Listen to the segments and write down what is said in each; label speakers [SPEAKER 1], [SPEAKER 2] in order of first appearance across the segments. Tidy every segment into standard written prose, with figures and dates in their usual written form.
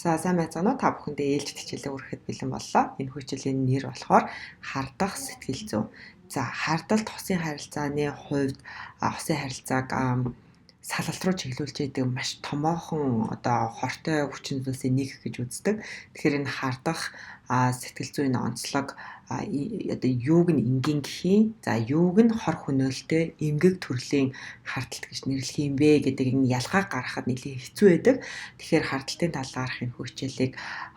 [SPEAKER 1] За сайн байцгаана уу? Та бүхэндээ ээлжид хичээлээ хүрэхэд бэлэн боллоо. Энэ хичээлийн нэр болохоор хардах сэтгэл зүй. За хардалт хосын харилцааны хувьд хосын харилцааг салалт руу чиглүүлж идэг маш томоохон хортой хүчин зүйлсийн нэг гэж үздэг. Тэгэхээр энэ хардах сэтгэл зүйн онцлог юуг нь энгийн гэхий, за юуг нь хор хөнөөлтөй эмгэг төрлийн хардалт гэж нэрлэх юм бэ гэдэг энэ ялгаа гаргахад нэлээд хэцүү байдаг. Тэгэхээр хардалтын талаарх энэ хичээлийг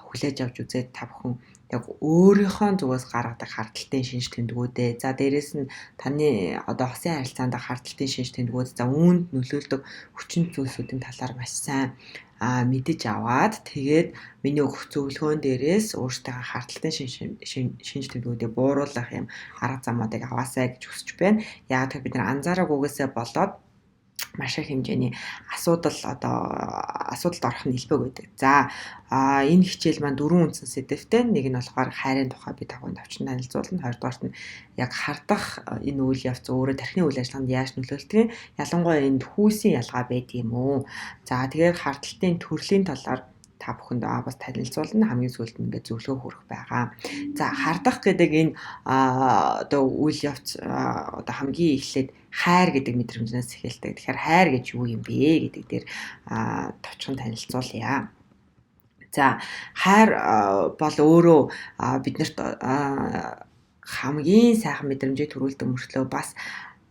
[SPEAKER 1] хүлээж авч үзээд та бүхэн яг өөрийнхөө зүгээс гаргадаг хардталтын шинж тэмдгүүдээ, за дээрэс нь таны хосын харилцаанд хардталтын шинж тэмдгүүд, за үүнд нөлөөлдөг хүчин зүйлсүүдийн талаар маш сайн мэдэж аваад тэгээд миний өгөх зөвлөгөөн дээрээс өөртөө хардталтын шинж тэмдгүүдээ бууруулах юм арга замуудыг аваасай гэж хүсэж байна. Яг тэр бид нар анзаараагүйгээсээ болоод маш их хэмжээний асуудалд орох нь илбэг байдаг. За энэ хичээл маань 4 үндсэн сэдвтэй. Нэг нь болохоор хайрын тухай би тавханд авчин танилцуулна. Хоёрдугаарт нь яг хардах энэ үйл явц өөрөө тархины үйл ажиллагаанд яаж нөлөөлдөг, ялангуяа энд хүйсийн ялгаа байдаг юм уу? За тэгээд хардталтын төрлийн талаар та бүхэнд бас танилцуулна. Хамгийн сүүлд нь ингээд зөвлөгөө хүргэх байгаа. За хардах гэдэг энэ үйл явц хамгийн эхлээд хайр гэдэг мэдрэмжнээс эхэлдэг. Тэгэхээр хайр гэж юу юм бэ гэдэг дээр товчхон танилцуулъя. За хайр бол өөрөө биднэрт хамгийн сайхан мэдрэмжийг төрүүлдэг мөртлөө бас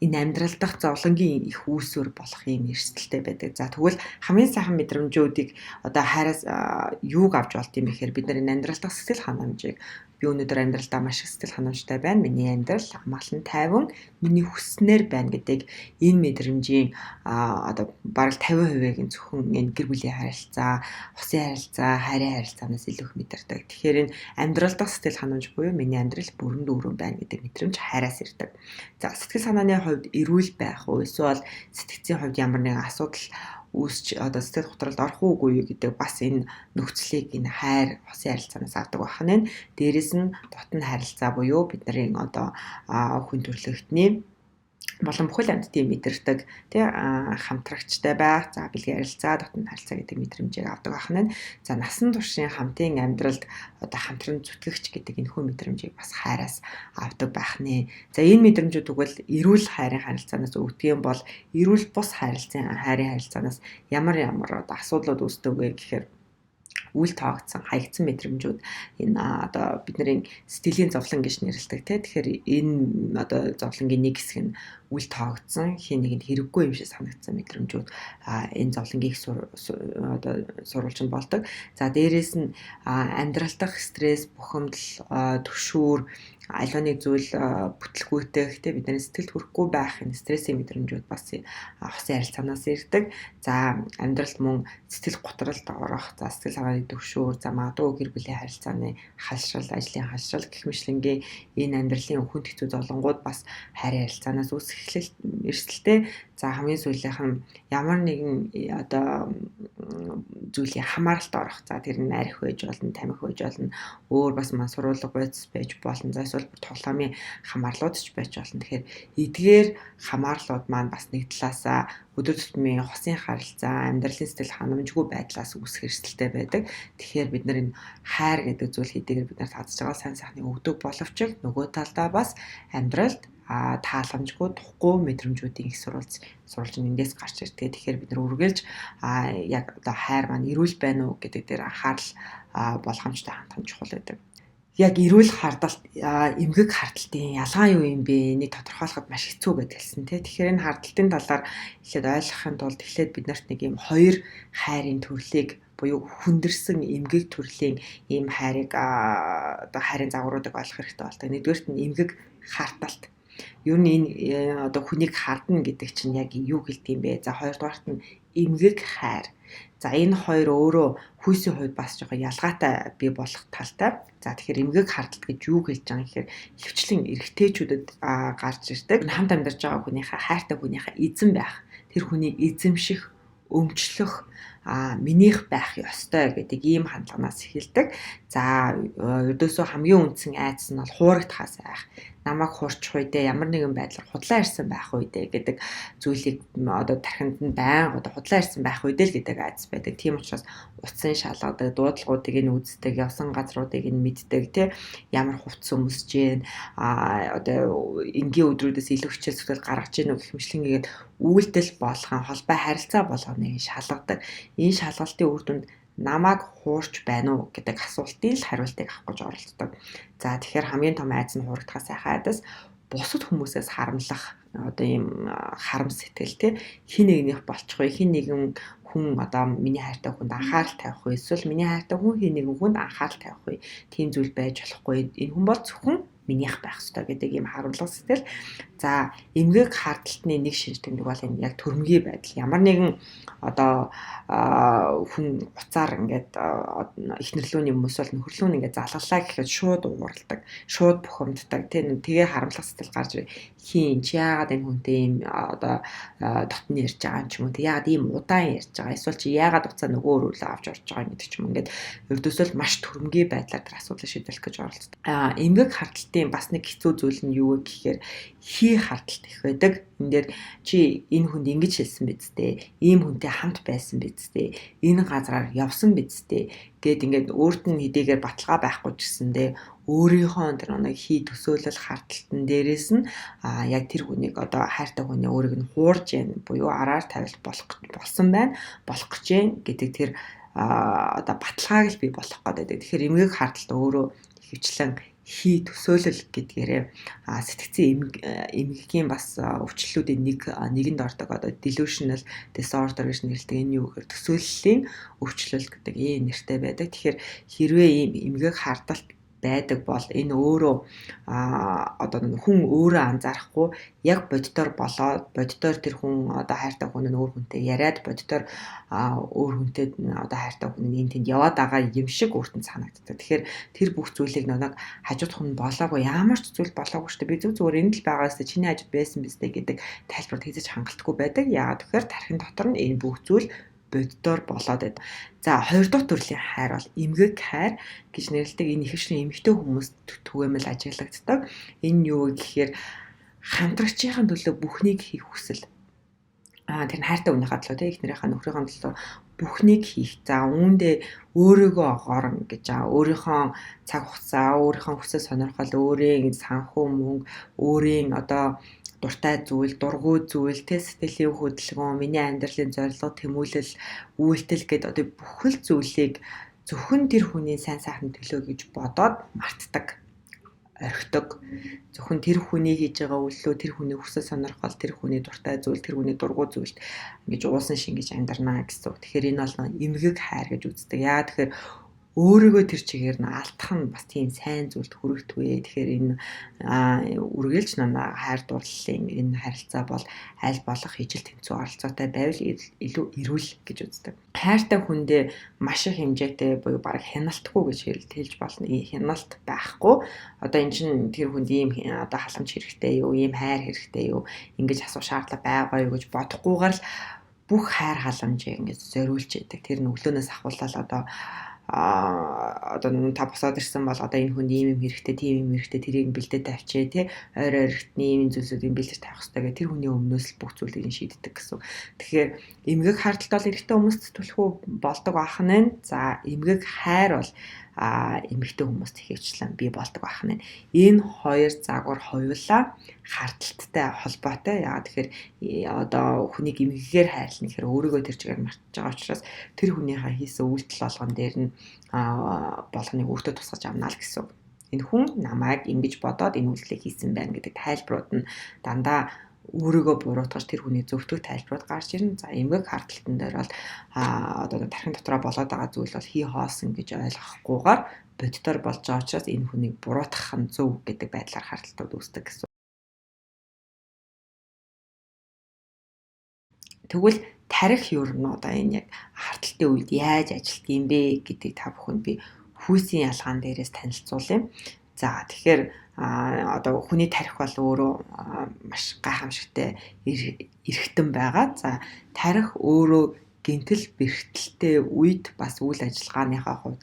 [SPEAKER 1] энэ амьдрал дахь зовлонгийн их үүсвэр болох юм эрсдэлтэй байдаг. За тэгвэл хамгийн сайхан мэдрэмжүүдийг хайраас юуг авч болт юм бэхээр бид нар энэ амьдрал дахь сэтгэл ханамжийг би өнөөдөр амьдралдаа маш их сэтгэл ханамжтай байна. Миний амьдрал амгалан тайван миний хүснээр байна гэдэг энэ мэдрэмжийн бараг 50%-ийг нь зөвхөн энэ гэр бүлийн харилцаа, хосын харилцаа, хайрын харилцаанаас илүү их мэдэрдэг. Тэгэхээр энэ амьдрал дахь сэтгэл ханамж буюу миний амьдрал бүрэн дүүрэн байна гэдэг мэдрэмж хайраас ирдэг. За сэтгэл санааны хувьд эрүүл байх уу, эсвэл сэтгцийн хувьд ямар нэгэн асуудал үүсч сэтгэл готролд орох уугүй гэдэг бас энэ нөхцөлийг энэ хайр хосын харилцаанаас авдаг байна. Дээрээс нь дотн харилцаа буюу бидний хүн төрөлхтний болон бүхэл амьтдын мэдэрдэг хамтрагчтай байх, за бэлгийн харилцаа, дотн харилцаа гэдэг мэдрэмжийг авдаг байна. За насан туршийн хамтын амьдралд хамтран зүтгэгч гэдэг энэ хүн мэдрэмжийг бас хайраас авдаг байх нэ. За энэ мэдрэмжүүд тэгвэл эрүүл хайрын харилцаанаас өвдгөн бол эрүүл бус хайрын харилцаанаас ямар асуудлууд үүсдэг вэ гэхээр үл тоогдсон, хаягдсан мэдрэмжүүд энэ бидний сэтгэлийн зовлон гэж нэрлэдэг тийм. Тэгэхээр энэ зовлонгийн нэг хэсэг нь үл тоогдсон, хин нэгэнд хэрэггүй юм шиг санагдсан мэдрэмжүүд энэ зовлонгийн сурвалжинд болдог. За дээрээс нь амьдрал дахь стресс, бухимдал, түшүүр, аль нэг зүйл бүтлгүүтэх тийм бидний сэтгэлд хүрэхгүй байх энэ стрессийн мэдрэмжүүд бас хосын харилцаанаас ирдэг. За амьдралд мөн сэтгэл готролд орох, за сэтгэл санааны түгшүүр, за магадгүй гэр бүлийн харилцааны халшрал, ажлын халшрал гэх мэтлэнгийн энэ амьдралын хүнд хэцүү зовлонгууд бас хайрын харилцаанаас үүсэх эрсдэлтэй. За хамгийн сүүлийнх нь ямар нэгэн зүйлийн хамааралд орох, за тэр нь арх байж болно, тамхи байж болно, өөр бас мансууруулга бодис байж болно, за эсвэл тоглоомын хамаарлууд ч байж болно. Тэгэхээр эдгээр хамаарлууд маань бас нэг талаасаа өдөр тутмын хосын харилцаа, амьдралын сэтгэл ханамжгүй байдлаас үүсэх эрсдэлтэй байдаг. Тэгэхээр бид нар энэ хайр гэдэг зүйл хэдийгээр бид нар татж байгаа сайн сайхныг өгдөг боловч нөгөө талдаа бас амьдралд тааламжгүй, тухгүй мэдрэмжүүдийн их сурвалж эндээс гарч ирдэг. Тэгэхээр бид нар үргэлж яг хайр маань эрүүл байна уу гэдэг дээр анхаарал болгоомжтой хандах нь чухал байдаг. Яг эрүүл хардалт, эмгэг хардалтын ялгаа юу юм бэ? Энийг тодорхойлоход маш хэцүү гэдгэлсэн тийм. Тэгэхээр энэ хардалтын талаар эхлээд ойлгохын тулд эхлээд биднэрт нэг юм хоёр хайрын төрлийг буюу хүндэрсэн эмгэг төрлийн ийм хайрыг хайрын загваруудыг ойлгох хэрэгтэй болдог. Нэгдүгээрт нь эмгэг хардалт. Юу энэ хүнийг хардна гэдэг чинь яг юу гэлдэг юм бэ? За хоёрдугаарт нь эмгэг хайр. За энэ хоёр өөрөө хүйсийн хувьд бас жоохон ялгаатай бий болох талтай. За тэгэхээр эмгэг хардалт гэж юу хэлж байгаа юм гэхээр хөвчлэн эрэгтэйчүүдэд гарч ирдэг. Хамт амьдарч байгаа хүнийхээ хайртай хүнийхээ эзэн байх, тэр хүнийг эзэмших, өмчлөх, минийх байх ёстой гэдэг ийм хандлагаас эхэлдэг. За ердөөсөө хамгийн үндсэн айдас нь бол хуурагдахаас айх. намайг хуурчих үедээ ямар нэгэн байдлаар худлаа ирсэн байх үедээ гэдэг зүйлийг одоо тархинд нь байнга одоо худлаа ирсэн байх үедээ л гэдэг айдас байдаг. Тийм учраас утсын шалгадаг, дуудлагуудыг нь үздэг, явсан газруудыг нь мэддэг, тий ямар хувцас өмсөж гин одоо энгийн өдрүүдээс илүү хичээл зүтгэл гаргаж гин үү гэх мэтлэнгээд үйлдэл болгон холбоо харилцаа болгоныг шалгадаг. Энэ шалгалтын үр дүнд намайг хуурч байна уу гэдэг асуултын л хариултыг авах гэж оролддог. За тэгэхээр хамгийн том айдас нь хуурдахаас айдас бусад хүмүүсээс харамлах одоо ийм харам сэтгэл тий хин нэгнийх болчихгүй хин нэгэн хүн одоо миний хайртай хүнд анхаарал тавих уу эсвэл миний хайртай хүн хин нэгэн хүнд анхаарал тавих уу тийм зүйл байж болохгүй энэ хүн бол зөвхөн минийх байх ёстой гэдэг ийм харамлах сэтгэл. За эмгэг хардталтны нэг шинж тэмдэг бол энэ яг төрөмгийн байдал. Ямар нэгэн одоо хүн уцаар ингээд ихнэрлүүний хүмүүс бол нөхөрлүүн ингээд залгалаа гэхэд шууд уурладаг, шууд бухимддаг. Тэгээ харамлах сэтгэл гарч хийн чи яагаад энэ хүнтэй ийм одоо дотн ярьж байгаа юм ч юм уу. Яагаад ийм удаан ярьж байгаа. Эсвэл чи яагаад уцаа нөгөө өрөөлөө авч орж байгаа гэдэг ч юм ингээд ердөөсөө маш төрөмгийн байдлаар тэр асуудлыг шийдвэрлэх гэж оролддог. Эмгэг хардталтын бас нэг хэцүү зүйл нь юу вэ гэхээр хий хардталт их байдаг. Энд дээр чи энэ хүнд ингэж хэлсэн биз дээ. Ийм хүнтэй хамт байсан биз дээ. Энэ газраар явсан биз дээ. Гэт ингээд өөрт нь хэдийгээр баталгаа байхгүй ч гэсэндээ өөрийнхөө тэр нэг хий төсөөлөл хардталтан дээрээс нь яг тэр хүнийг одоо хайртай хүний өөрийг нь хуурж яана буюу араар тавилт болсон байна. Болох гэж байна гэдэг тэр одоо баталгааг л бий болох гэдэг. Тэгэхээр эмгэг хардталт өөрөө хөвчлэн хий төсөөлөл гэдгээрээ сэтгцийн эмгэгийн бас өвчлөлүүдийн нэгэнд ордог одоо delusional disorder гэж нэрлэдэг энэ юу гэхээр төсөөллийн өвчлөл гэдэг ийм нэртэй байдаг. Тэгэхээр хэрвээ ийм эмгэг хардталт байдаг бол энэ өөрөө одоо хүн өөрөө анзаарахгүй яг боддоор болоод боддоор тэр хүн одоо хайртай хүн нь өөр хүнтэй яриад боддоор өөр хүнтэй одоо хайртай хүн нь тэнд яваад байгаа юм шиг өөртөө санагддаг. Тэгэхээр тэр бүх зүйлийг нэг хажууд хүн болоогүй ямар ч зүйл болоогүй шүү дээ. Би зүгээр энд л байгаас чиний хажууд байсан биз дээ гэдэг тайлбарт хийж хангалтгүй байдаг. Яагаад тэгэхээр тархин дотор нь энэ бүх зүйл боддоор болоод байд. За хоёрдугаар төрлийн хайр бол эмгэг хайр гэж нэрлэдэг. Энэ ихэвчлэн эмэгтэй хүмүүс түгээмэл ажиглагддаг. Энэ юу гэхээр хамтрагчийн төлөө бүхнийг хийх хүсэл. Тэр нь хайртай хүнийхээ төлөө их нарийнхаа нөхрийнхээ төлөө бүхнийг хийх. За үүндээ өөрийгөө огоорн гэж өөрийнхөө цаг хугацаа, өөрийнхөө хүсэл сонирхол, өөрийн санхүү мөнгө, өөрийн одоо дуртай зүйл, дургүй зүйл, сэтгэлийн хөдөлгөөн, миний амьдралын зорилго, тэмүүлэл, үйлдэл гэдэг одоо бүхэл зүйлийг зөвхөн тэр хүний сайн сайхны төлөө гэж бодоод мартдаг, орхидог. Зөвхөн тэр хүний хийж байгаа үйлдэлөө, тэр хүний хүсэл сонирхол, тэр хүний дуртай зүйл, тэр хүний дургүй зүйлд ингэж уусан шингэж амьдрнаа гэсэн. Тэгэхээр энэ бол эмгэг хайр гэж үздэг. Яа тэгэхээр өөрийгөө тэр чигээр нь алдах нь бас тийм сайн зүйлд хүрэгдэхгүй. Тэгэхээр энэ үргэлж хайр дурлалын энэ харилцаа бол аль болох ижил тэнцүү оролцоотой байвал илүү эрүүл гэж үздэг. Хайртай хүндээ маш их хэмжээтэй буюу бараг хяналтгүй гэж хэлж болно. Хяналт байхгүй. Одоо энэ чинь тэр хүнд ийм одоо халамж хэрэгтэй юу, ийм хайр хэрэгтэй юу, ингэж асуух шаардлага байгаа юу гэж бодохгүйгээр л бүх хайр халамжийг ингэж зориулж яадаг. Тэр нь өглөөнөөс ахуулаад одоо та босоод ирсэн бол одоо энэ хүнд ийм юм хэрэгтэй, тийм юм хэрэгтэй, тэрийг бэлдээд тавьчээ тий. Ойр ойртны ийм зүйлсүүдийг бэлдэж тавих хэрэгтэй гэх тэр хүний өмнөөс л бүх зүйлийг шийддэг гэсэн. Тэгэхээр эмгэг хардталт бол эрэгтэй хүмүүст түлхүү болдог ах нь. За эмгэг хайр бол эмэгтэй хүмүүст ихэвчлэн бий болдог ах нь. Энэ хоёр загвар хоёулаа хардталттай холбоотой. Яагаад тэгэхээр одоо хүнийг эмгэгээр хайрлна гэхээр өөрийгөө тэр чигээр мартаж байгаа учраас тэр хүнийхээ хийсэн үйлдэл болгон дээр нь болгоныг өөртөө тусгаж авна л гэсэн. Энэ хүн намайг ингэж бодоод энэ үйлдэлийг хийсэн байна гэдэг тайлбарууд нь дандаа өөрийгөө буруутгаж тэр хүний зөвтгөх тайлбарууд гарч ирнэ. За эмгэг хардталтан дээр бол одоо тархин дотроо болоод байгаа зүйл бол хий хоосон гэж ойлгохгүйгээр боддоор болж байгаа учраас энэ хүнийг буруутгах нь зөв гэдэг байдлаар хардталтууд үүсдэг гэсэн. Тэгвэл тарих юу нь одоо энэ яг хардталтын үед яаж ажилт юм бэ гэдгийг та бүхэнд би хүйсийн ялгаан дээрээс танилцуулъя. За тэгэхээр одоо хүний тарих бол өөрөө маш гайхамшигтай эрхтэн байгаа. За тарих өөрөө гинтэл бэрхтэлтэй үед бас үйл ажиллагааныхаа хувьд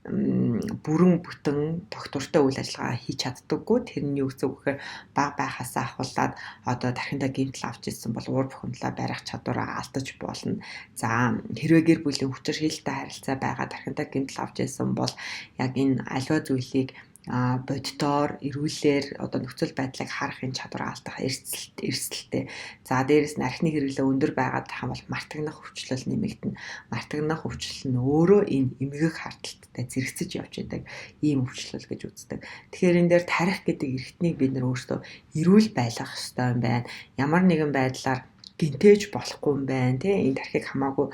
[SPEAKER 1] бүрэн бүтэн тогтвортой үйл ажиллагаа хийж чаддаггүй. Тэрний юу гэсэн үг гэхээр бага байхасаа ахуулаад одоо тархиндаа гэмтэл авч ирсэн бол уур бухимдлаа барих чадвараа алдаж болно. За хэрвээ гэр бүлийн хүчээр шилтэй харилцаа байгаа тархиндаа гэмтэл авч ирсэн бол яг энэ аливаа зүйлийг боддоор эрүүлэр одоо нөхцөл байдлыг харахын чадвар алдах эрсдэлтэй. За дээрэс нь архины хэрэглээ өндөр байгаад тахам бол мартагнах өвчлөл нэмэгдэнэ. Мартагнах өвчлөл нь өөрөө энэ эмгэг харталттай зэрэгцэж явж байдаг ийм өвчлөл гэж үздэг. Тэгэхээр энэ дээр тарих гэдэг эрхтнийг бид нар өөрсдөө эрүүл байлгах ёстой юм байна. Ямар нэгэн байдлаар гинтээж болохгүй юм байна тий энэ тархийг хамаагүй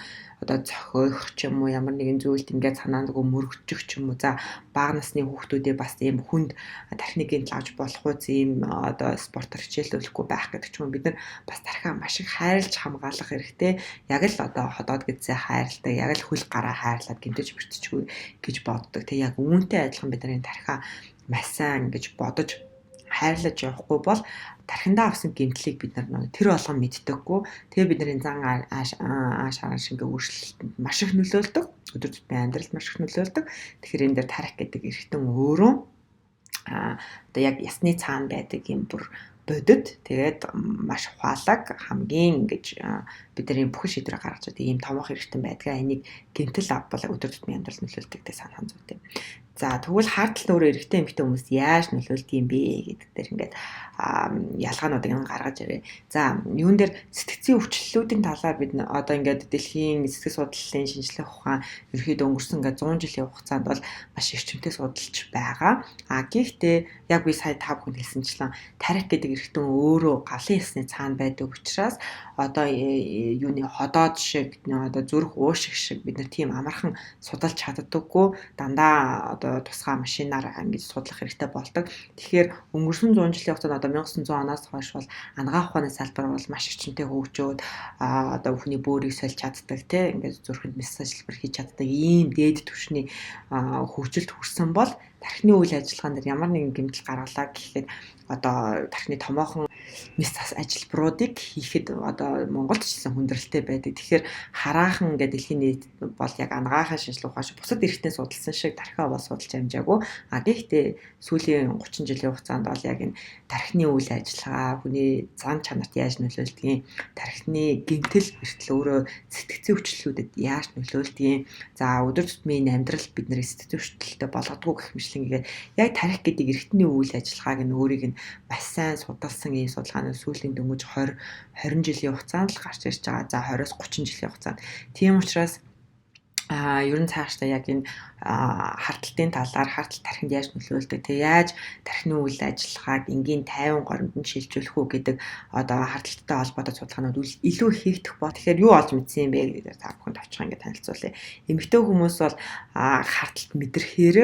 [SPEAKER 1] одоо зохиох ч юм уу ямар нэгэн зүйлд ингээд санаандгүй мөрөгчих ч юм уу за бага насны хүүхдүүдээ бас ийм хүнд тархины гинтл авч болохгүй ийм одоо спортоор хичээлүүлэхгүй байх гэдэг ч юм бид нар бас тархиа маш их хайрлж хамгаалах хэрэгтэй яг л одоо ходоод гэдсээ хайрладаг яг л хөл гараа хайрлаад гинтэж бэртчихгүй гэж боддог тий яг үүнтэй адилхан бид нар энэ тархиа маш сайн гэж бодож хайрлаж явахгүй бол тархиндаа авсан гэмтлийг бид нар тэр болгон мэддэггүй. Тэгээ бид нарын зан ааш харан шингээ өөрчлөлтөнд маш их нөлөөлдөг. Өдөр тутмын амьдралд маш их нөлөөлдөг. Тэгэхээр энэ дээр тарих гэдэг эрхтэн өөрөө одоо яг ясны цаана байдаг юм бүр бодит тэгээд маш ухаалаг хамгийн ингэж бидний бүхэн шийдвэр гаргаж байгаа ийм томоохон эрхтэн байдгаа энийг гэмтэл авбал өдөр тутмын амьдралд нөлөөлдөг гэж санах зүйтэй. За тэгвэл харталт өөрөө эрэгтэй эмэгтэй хүмүүс яаж нөлөөлдөг юм бэ гэдэг дээр ингээд ялгаануудыг гаргаж ирээ. За юун дээр сэтгцийн өвчлөлүүдийн талаар бид одоо ингээд дэлхийн сэтгэл судлалын шинжилгээ ухаан ерөөхдөө өнгөрсөн ингээд 100 жилийн хугацаанд бол маш эрчимтэй судалж байгаа. Гэхдээ яг би сая та бүхэнд хэлсэнчлэн тарих гэдэг эрэгтэн өөрөө галын ясны цаана байдаг учраас одоо юуны ходоод шиг одоо зүрх уушиг шиг бид нар тийм амархан судалж чаддаггүй дандаа одоо тусгай машинаар ингэж судлах хэрэгтэй болдог. Тэгэхээр өнгөрсөн 100 жилийн хугацаанд одоо 1900 оноос хойш бол анагаах ухааны салбар бол маш эрчимтэй хөгжөөд одоо хүний бөөрийг сольж чаддаг тийм ингээд зүрхэнд массаж хэлбэр хийж чаддаг ийм дээд түвшний хөгжилд хүрсэн бол тархины үйл ажиллагаан дээр ямар нэгэн гэмтэл гаргалаа гэхэд одоо тархины томоохон массаж ажилбаруудыг хийхэд одоо Монголд ч гэсэн хүндрэлтэй байдаг. Тэгэхээр хараахан ингээд дэлхийн нийт бол яг анагаахын шинжилгээ ухаан бусад эрхтэн судалсан шиг тархиа бол судалж амжаагүй. Гэхдээ сүүлийн 30 жилийн хугацаанд бол яг энэ тархины үйл ажиллагаа хүний зан чанарт яаж нөлөөлдгийг, тархины гэмтэл эртэл өөрөө сэтгцийн өвчлөлүүдэд яаж нөлөөлдгийг, за өдөр тутмын амьдрал бидний сэтгцийн өвчлөлтөд болгодгоо гэх мэтлэнгээр яг тарих гэдэг эрхтний үйл ажиллагааг нь өөрийг нь маш сайн судалсан ийм судалгааны сүүлийн дөнгөж 20 жилийн хугацаанд л гарч ирж байгаа. За 20-оос 30 жилийн хугацаанд. Тийм учраас ер нь цаашдаа яг энэ харталтын талаар харталт тархинд яаж нөлөөлдөг тэг яаж тархины үйл ажиллагааг энгийн тайван горимд шилжүүлэх үү гэдэг одоо харталттай холбоотой судалгаанууд илүү хийгдэх бо. Тэгэхээр юу олж мэдсэн юм бэ гэдэг та бүхэнд товчхон ингэ танилцуулъя. Эмэгтэй хүмүүс бол харталт мэдрэхээр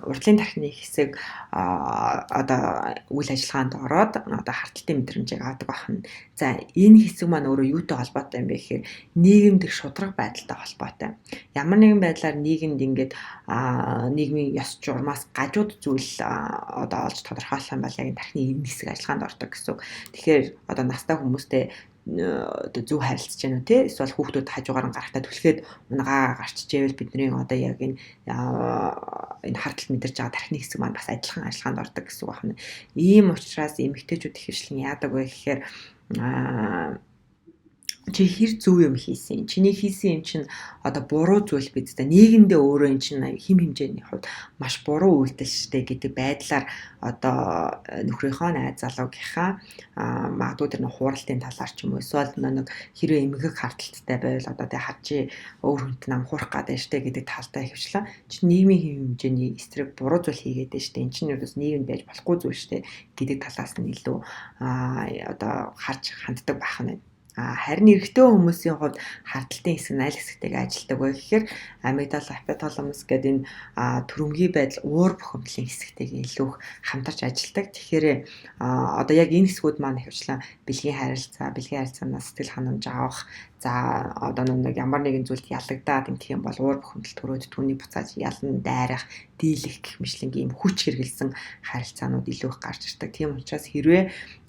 [SPEAKER 1] урдлын тархины хэсэг одоо үйл ажиллагаанд ороод одоо харталтын мэдрэмжийг авдаг байна. За энэ хэсэг маань өөрөө юутай холбоотой юм бэ гэхээр нийгэмд их шударга байдалтай холбоотой. Ямар нэгэн байдлаар нийгэмд ингээд нийгмийн ёс журмаас гажууд зүйл одоо олж тодорхойлох юм бол яг тархины энэ хэсэг ажиллагаанд ордог гэсэн. Тэгэхээр одоо настай хүмүүстэй одоо зөв харилцаж байна уу те эсвэл хүүхдүүд хажуугаар нь гарахтаа түлхээд унагаа гарчижээвэл бидний одоо яг энэ харталт мэдэрч байгаа тархины хэсэг маань бас адилхан ажиллагаанд ордог гэсэн үг байна. Ийм учраас эмэгтэйчүүд их хэвшлэн яадаг вэ гэхээр чи хэр зөв юм хийсэн. Чиний хийсэн юм чинь одоо буруу зүйл биз дээ. Нийгэмдээ өөрөө эн чинь хим хэмжээний хувьд маш буруу үйлдэл штэ гэдэг байдлаар одоо нөхрийнхөө найз залуугийнхаа магадгүй тэр нэг хууралтын талаар ч юм уу эсвэл нэг хэрвээ эмгэг харталттай байвал одоо тэг хажи өөр хүнт нам хуурах гадаг штэ гэдэг талтай хөвчлээ. Чи нийгмийн хим хэмжээний эсрэг буруу зүйл хийгээд штэ. Эн чинь ерөөс нийгэмд байж болохгүй зүйл штэ гэдэг талаас нь илүү одоо харж ханддаг байх нь. Харин эрэгтэй хүмүүсийн хувьд харталтын хэсэг нь аль хэсэгтэйг ажилтдаг вэ гэхээр амигдала, апоталамус гэдэг энэ төрөмгийн байдал уур бухимдлын хэсэгтэйг илүү их хамтарч ажилтдаг. Тэгэхээр одоо яг энэ хэсгүүд маань ихэвчлэн бэлгийн харилцаанаас сэтгэл ханамж авах, за одоо нэг ямар нэгэн зүйлд ялагдаад ингэх юм бол уур бухимдал төрөөд түүний буцааж ялна, дайрах, дийлэх гэх мэтлэнгийн хүч хэрэгэлсэн харилцаанууд илүү их гарч ирдэг. Тийм учраас хэрвээ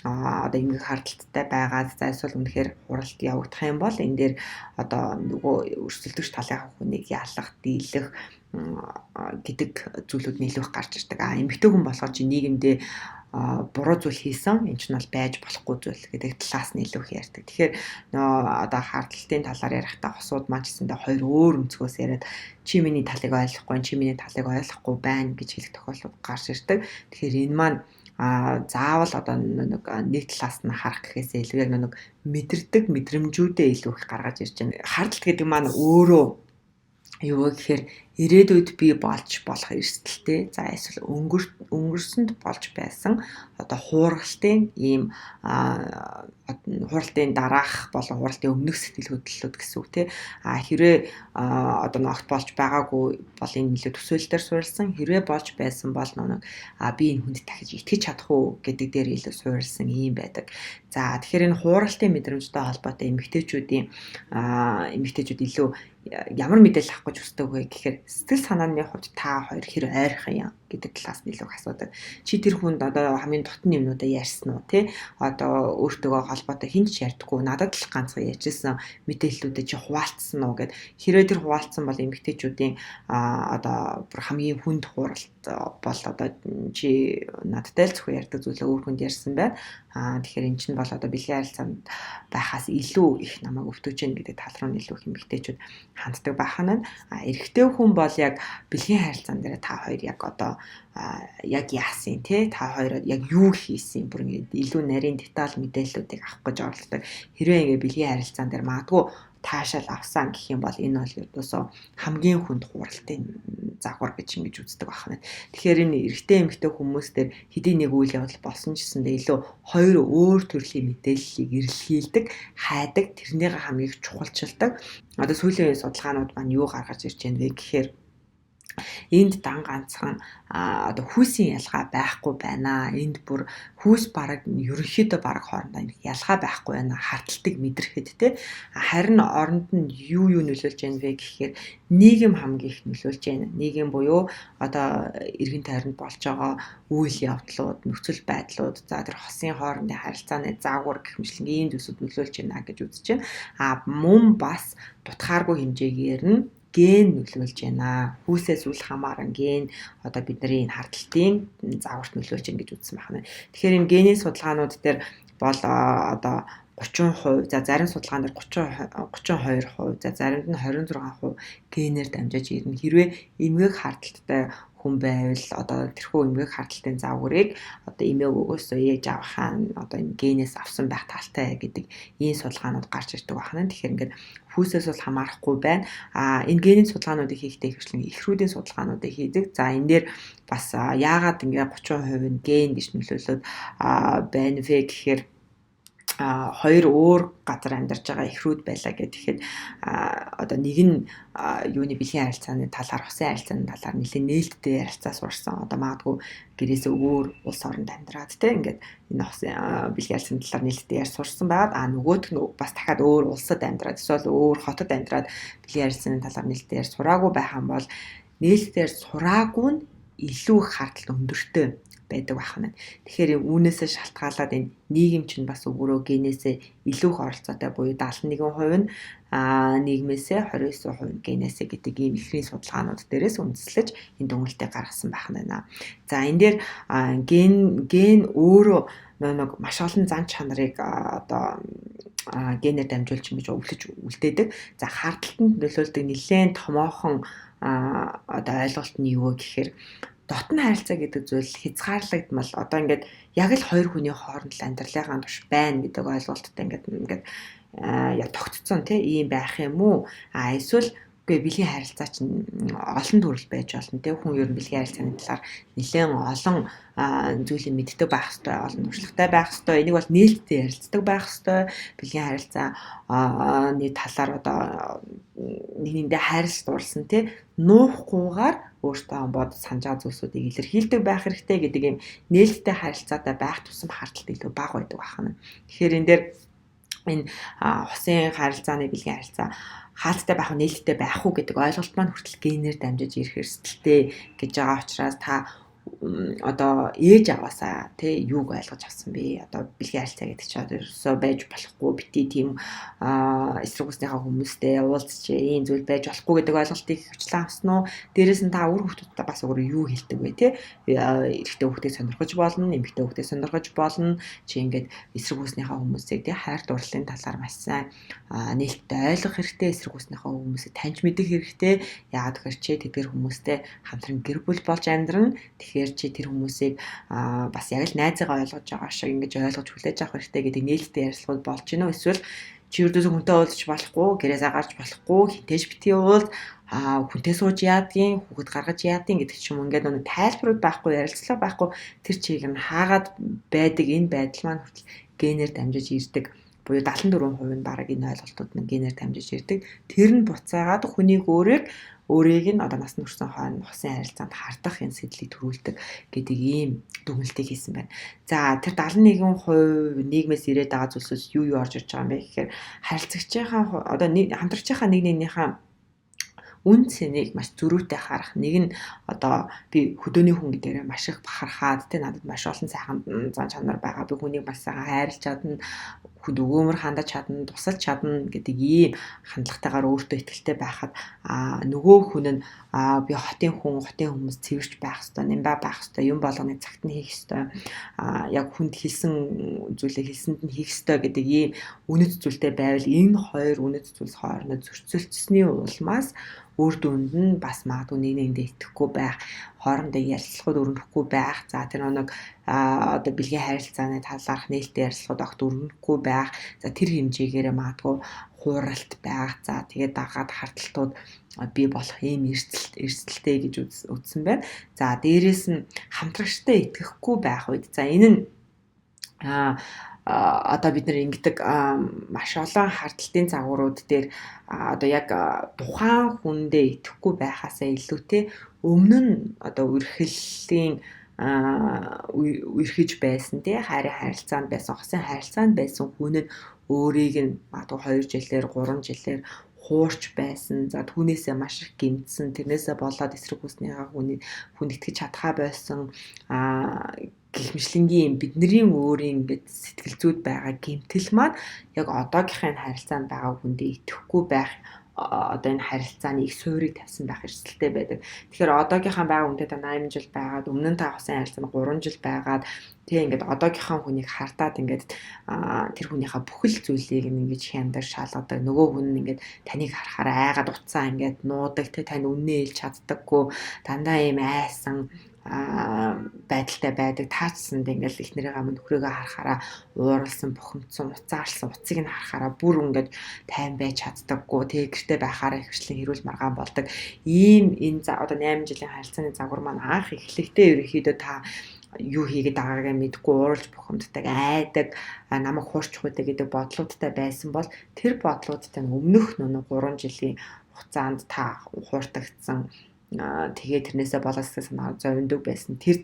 [SPEAKER 1] одоо ингэ харталттай байгаа за эсвэл үнэхээр хуралд явагдах юм бол энэ дээр одоо нөгөө өрсөлдөгч талын хүнийг ялах, дийлэх гэдэг зүйлүүд нэлээд гарч ирдэг. Эмэгтэй хүн болгож нийгэмдээ буруу зүйл хийсэн, энэ ч нь бол байж болохгүй зүйл гэдэг талаас нь илүү их ярьдаг. Тэгэхээр одоо хардталтын талаар ярихдаа хосууд маань ч гэсэндээ хоёр өөр өнцгөөс яриад чи миний талыг ойлгохгүй, чи миний талыг ойлгохгүй байна гэж хэлэх тохиолдлууд гарч ирдэг. Тэгэхээр энэ маань заавал одоо нэг талаас нь харах гэхээсээ илүү яг нэг мэдэрдэг мэдрэмжүүдээ илүү их гаргаж ирж байна. Хардталт гэдэг маань өөрөө юу гэхээр ирээдүйд би болж болох эрсдэлтэй. За эсвэл өнгөрсөнд болж байсан одоо хууралтын ийм хууралтын дараах болон хууралтын өмнөх сэтгэл хөдлөлүүд гэсэн үг тий. Хэрвээ одоо огт болж байгаагүй бол энэ нэлээд төсөөлөлтөөр суурилсан. Хэрвээ болж байсан бол би энэ хүнд дахиж итгэж чадах уу гэдэг дээр илүү суурилсан ийм байдаг. За тэгэхээр энэ хууралтын мэдрэмжтэй холбоотой эмэгтэйчүүд илүү ямар мэдээлэл авах гэж хүсдэг вэ гэхээр сэтгэл санааны хувьд та хоёр хэр ойрхон юм гэдэг талаас нь илүү их асуудаг. Чи тэр хүнд одоо хамгийн дотн юмнуудаа ярьсан уу тий? Одоо өөртөөгөө холбоотой хинч ярьдаггүй надад л ганцхан ярьжсэн мэдээллүүдэд чи хуваалцсан уу гэд хэрвээ тэр хуваалцсан бол эмэгтэйчүүдийн одоо бүр хамгийн хүнд хууралт бол одоо чи надтай л зөвхөн ярьдаг зүйлээ өөр хүнд ярьсан байна. Тэгэхээр эн чинь бол одоо бэлгийн харилцаанд байхаас илүү их намайг өвтөж гэн гэдэг тал руу илүү их эмэгтэйчүүд ханддаг байх нь. Эрэгтэй хүн бол яг бэлгийн харилцаан дээр та хоёр яг одоо яг яасан тий та хоёр яг юу хийсэн бүр ингэ илүү нарийн деталь мэдээллүүдийг авах гэж оролддог. Хэрвээ ингэ бэлгийн харилцаан дээр магадгүй таашаал авсан гэх юм бол энэ бол ердөөсөө хамгийн хүнд хууралтын загвар гэж ингэж үздэг байна. Тэгэхээр энэ эрэгтэй эмэгтэй хүмүүс дээр хэдий нэг үйл явдал болсон ч гэсэндээ илүү хоёр өөр төрлийн мэдээллийг эрэлхийлдэг, хайдаг, тэрнийг хамгийн их чухалчилдаг. Одоо сүүлийн судалгаанууд маань юу гаргаж ирж байна вэ гэхээр энд дан ганцхан одоо хүүсийн ялгаа байхгүй байна. Энд бүр хүүс бараг ерөнхийдөө бараг хоорондоо ялгаа байхгүй байна. Харталтыг мэдрэхэд те. Харин оронд нь юу нөлөөлж байна вэ гэхээр нийгэм хамгийн их нөлөөлж байна. Нийгэм буюу одоо эргэн тойронд болж байгаа үйл явдлууд, нөхцөл байдлууд, за тэр хосын хоорондын харилцааны загвар гэх мэтлэн ийм зүйлсүүд нөлөөлж байна гэж үзэж байна. Мөн бас дутхааргүй хэмжээгээр нь ген нөлөөлж байна. Хүүсээс үл хамааран ген одоо бидний энэ хардталтын загварт нөлөөлж байна гэж үзсэн байна. Тэгэхээр энэ генийн судалгаанууд дээр бол одоо 30%, за зарим судалгаан дээр 32%, за заримд нь 26% генээр дамжиж ирнэ. Хэрвээ эмгэг хардталттай хүн байвал одоо тэрхүү эмгэг хардталтын загварыг одоо эмээг өгөөсөө ээж авахаа одоо энэ генээс авсан байх талтай гэдэг ийм судалгаанууд гарч ирдэг байна. Тэгэхээр ингээд хүүсээс бол хамаарахгүй байна. Энэ генийн судалгаануудыг хийхдээ ихэвчлэн эхрүүдийн судалгаануудыг хийдэг. За энэ дээр бас яагаад ингээд 30% нь ген гэж нөлөөлөд байна вэ гэхээр хоёр өөр газар амьдарч байгаа эхрүүд байлаа гэхэд одоо нэг нь юуны бэлгийн харилцааны талаар, хосын харилцааны талаар нэлээд нээлттэй ярилцаа сурсан. Одоо магадгүй гэрээсээ өөр улс оронд амьдраад те ингээд энэ хосын бэлгийн харилцааны талаар нээлттэй ярь сурсан байгаад нөгөөх нь бас дахиад өөр улсад амьдраад эсвэл өөр хотод амьдраад бэлгийн харилцааны талаар нээлттэй ярь сураагүй байх юм бол нээлттэй ярь сураагүй нь илүү их хардталт өндөртэй байдаг байна. Тэгэхээр үүнээсээ шалтгаалаад энэ нийгэм чинь бас өөрөө генээсээ илүү их оролцоотой буюу 71% нь нийгмээсээ 29% генээсээ гэдэг ийм ихний судалгаанууд дээрээс үндэслэж энэ дүгнэлтийг гаргасан байна. За энэ дээр ген өөрөө нэг маш олон зан чанарыг одоо генээр дамжуулж ингэж өвлөж үлдээдэг. За хардталтанд нөлөөлдөг нэлээд томоохон одоо ойлголт нь юу гэхээр дотн харилцаа гэдэг зүйл хязгаарлагдмал одоо ингээд яг л хоёр хүний хооронд л амьдралынхаа туш байна гэдэг ойлголттой ингээд яг тогтцсон тийм байх юм уу? Эсвэл бэлгийн харилцаа чинь олон төрөл байж болно тийм хүн ер нь бэлгийн харилцааны талаар нэлээд олон зүйлийг мэддэг байх ёстой, олон туршлагатай байх ёстой. Энийг бол нээлттэй ярилцдаг байх ёстой. Бэлгийн харилцааны талаар одоо нэгэндээ хайрлалт дурлсан тийм нуухгүйгээр өөртөө бод санаж байгаа зүйлсүүдийг илэрхийлдэг байх хэрэгтэй гэдэг юм нээлттэй харилцаатай байх тусам хардталт илүү бага байдаг байна. Тэгэхээр энэ дээр энэ хосын харилцааны бэлгийн харилцаа хаалттай байх нээлттэй байх уу гэдэг ойлголт маань хүртэл генээр дамжиж ирэх эрсдэлтэй гэж байгаа учраас та одоо ээж аваасаа тий юуг ойлгож авсан бэ? Одоо бэлгийн харилцаа гэдэг чинь одоо ерөөсөө байж болохгүй бити тийм эсрэг үснийхаа хүмүүстэй уулзч ийм зүйл байж болохгүй гэдэг ойлголтыг хүчлэн авсан уу? Дээрээс нь та үр хүүхдүүдтэй бас өөр юу хэлдэг вэ тий? Эрэгтэй хүүхдийг сонирхож болно, эмэгтэй хүүхдийг сонирхож болно. Чи ингээд эсрэг үснийхаа хүмүүсийг тий хайр дурлалын талаар маш сайн нээлттэй ойлгох хэрэгтэй, эсрэг үснийхаа хүмүүсийг таньж мэдэх хэрэгтэй. Яагаад гэхээр чи тэдгэр хүмүүстэй хамтран гэр бүл болж амьдрна. Тэгэхээр чи тэр хүмүүсийг бас яг л найзыгаа ойлгож байгаа шиг ингэж ойлгож хүлээж авах хэрэгтэй гэдэг нээлттэй ярилцлагууд болж гинөө. Эсвэл чи ердөөсөө хүнтэй уулзч болохгүй, гэрээсээ гарч болохгүй, хинтэж битгий уулз хүнтэй сууж яадгийн, хүүхэд гаргаж яадгийн гэдэг ч юм ингээд нэг тайлбарууд байхгүй, ярилцлага байхгүй тэр чийг нь хаагаад байдаг энэ байдал маань хүртэл генээр дамжиж ирдэг. Буюу 74% нь бараг энэ ойлголтууд нь генээр дамжиж ирдэг. Тэр нь буцаагаад хүнийг өөрийг нь одоо нас нөрсөн хойно хосын харилцаанд хардах энэ сэтлийг төрүүлдэг гэдэг ийм дүгнэлтийг хийсэн байна. За тэр 71% нийгмээс ирээд байгаа зүйлсээс юу орж ирж байгаа юм бэ гэхээр харилцагчийнхаа одоо хамтрагчийнхаа нэг нэгнийхээ үн цэнийг маш зөрүүтэй харах. Нэг нь одоо би хөдөөний хүн гэдээрээ маш их бахархаад тэ надад маш олон сайхан зан чанар байгаа. Би хүнийг маш сайхан хайрлаж чадна, хүнд өгөөмөр хандаж чадна, тусалж чадна гэдэг ийм хандлагатайгаар өөртөө ихтэй байхад нөгөө хүн нь би хотын хүмүүс цэвэрч байх ёстой, нэмбай байх ёстой, юм болгоныг цагт нь хийх ёстой. Яг хүнд хэлсэн зүйлээ хэлсэнд нь хийх ёстой гэдэг ийм үнэт зүйлтэй байвал энэ хоёр үнэт зүйлс хоорондоо зөрчилдсөний улмаас үр дүнд нь бас магадгүй нэг нэгэндээ итгэхгүй байх, хоорондоо ярилцлагууд өрнөхгүй байх. За тэр нэг одоо бэлгийн харилцааны талаарх нээлттэй ярилцлагууд огт өрнөхгүй байх. За тэр хэмжээгээр магадгүй хууралт байх. За тэгээд дагаад харталтууд бий болох ийм эрсдэлтэй гэж үзсэн байна. За дээрэс нь хамтрагчтай итгэхгүй байх үед за энэ нь одоо бид нар ингэдэг маш олон хардталтын загварууд дээр одоо яг тухайн хүндээ итгэхгүй байхаасаа илүүтэй өмнө нь одоо үргэлжлийн үрхэж байсан тий хайрын харилцаанд байсан, хосын харилцаанд байсан хүн нь өөрийг нь магадгүй 2 жилээр 3 жилээр хуурч байсан. За түүнээсээ маш их гэмтсэн. Тэрнээсээ болоод эсрэг хүснийхаа хүнд итгэж чадхаа байсан. Гихмишлэнгийн бидний өөрийн ингээд сэтгэл зүйд байгаа гэмтэл маань яг одоогийнхын харилцаанд байгаа хүндээ итгэхгүй байх одоо энэ харилцааны их суурийг тавьсан байх эрсдэлтэй байдаг. Тэгэхээр одоогийнхаа байгаа хүнтэй та 8 жил байгаад өмнө нь та хосын харилцаанд 3 жил байгаад тэгээ ингээд одоогийнхаа хүнийг хартаад ингээд тэр хүнийхээ бүхэл зүйлийг ингээд хямдар шалгадаг. Нөгөө хүн нь ингээд таныг харахаараа айгаад уцаа ингээд нуудаг, тэ тань үннээ хэлж чаддаггүй, дандаа ийм айсан байдалтай байдаг. Таачсанд ингээл их нэрээ гамд нөхрөөгөө харахаараа ууралсан, бухимдсан, уцаарлсан уцыг нь харахаараа бүр ингээд тайван байж чаддаггүй. Тэгээ гэртээ байхаараа ихвчлэн хэрүүл маргаан болдог. Ийм энэ одоо 8 жилийн харилцааны загвар маань анх эхлэхдээ ерөнхийдөө та юу хийгээд байгаагаа мэдгүй ууралж бухимддаг, айдаг, намайг хуурчих үү гэдэг бодлуудтай байсан бол тэр бодлуудтай өмнөх нөгөө 3 жилийн хугацаанд та хууртагдсан тэгээ тэрнээсээ болоосаа санаа зовндөг байсан тэр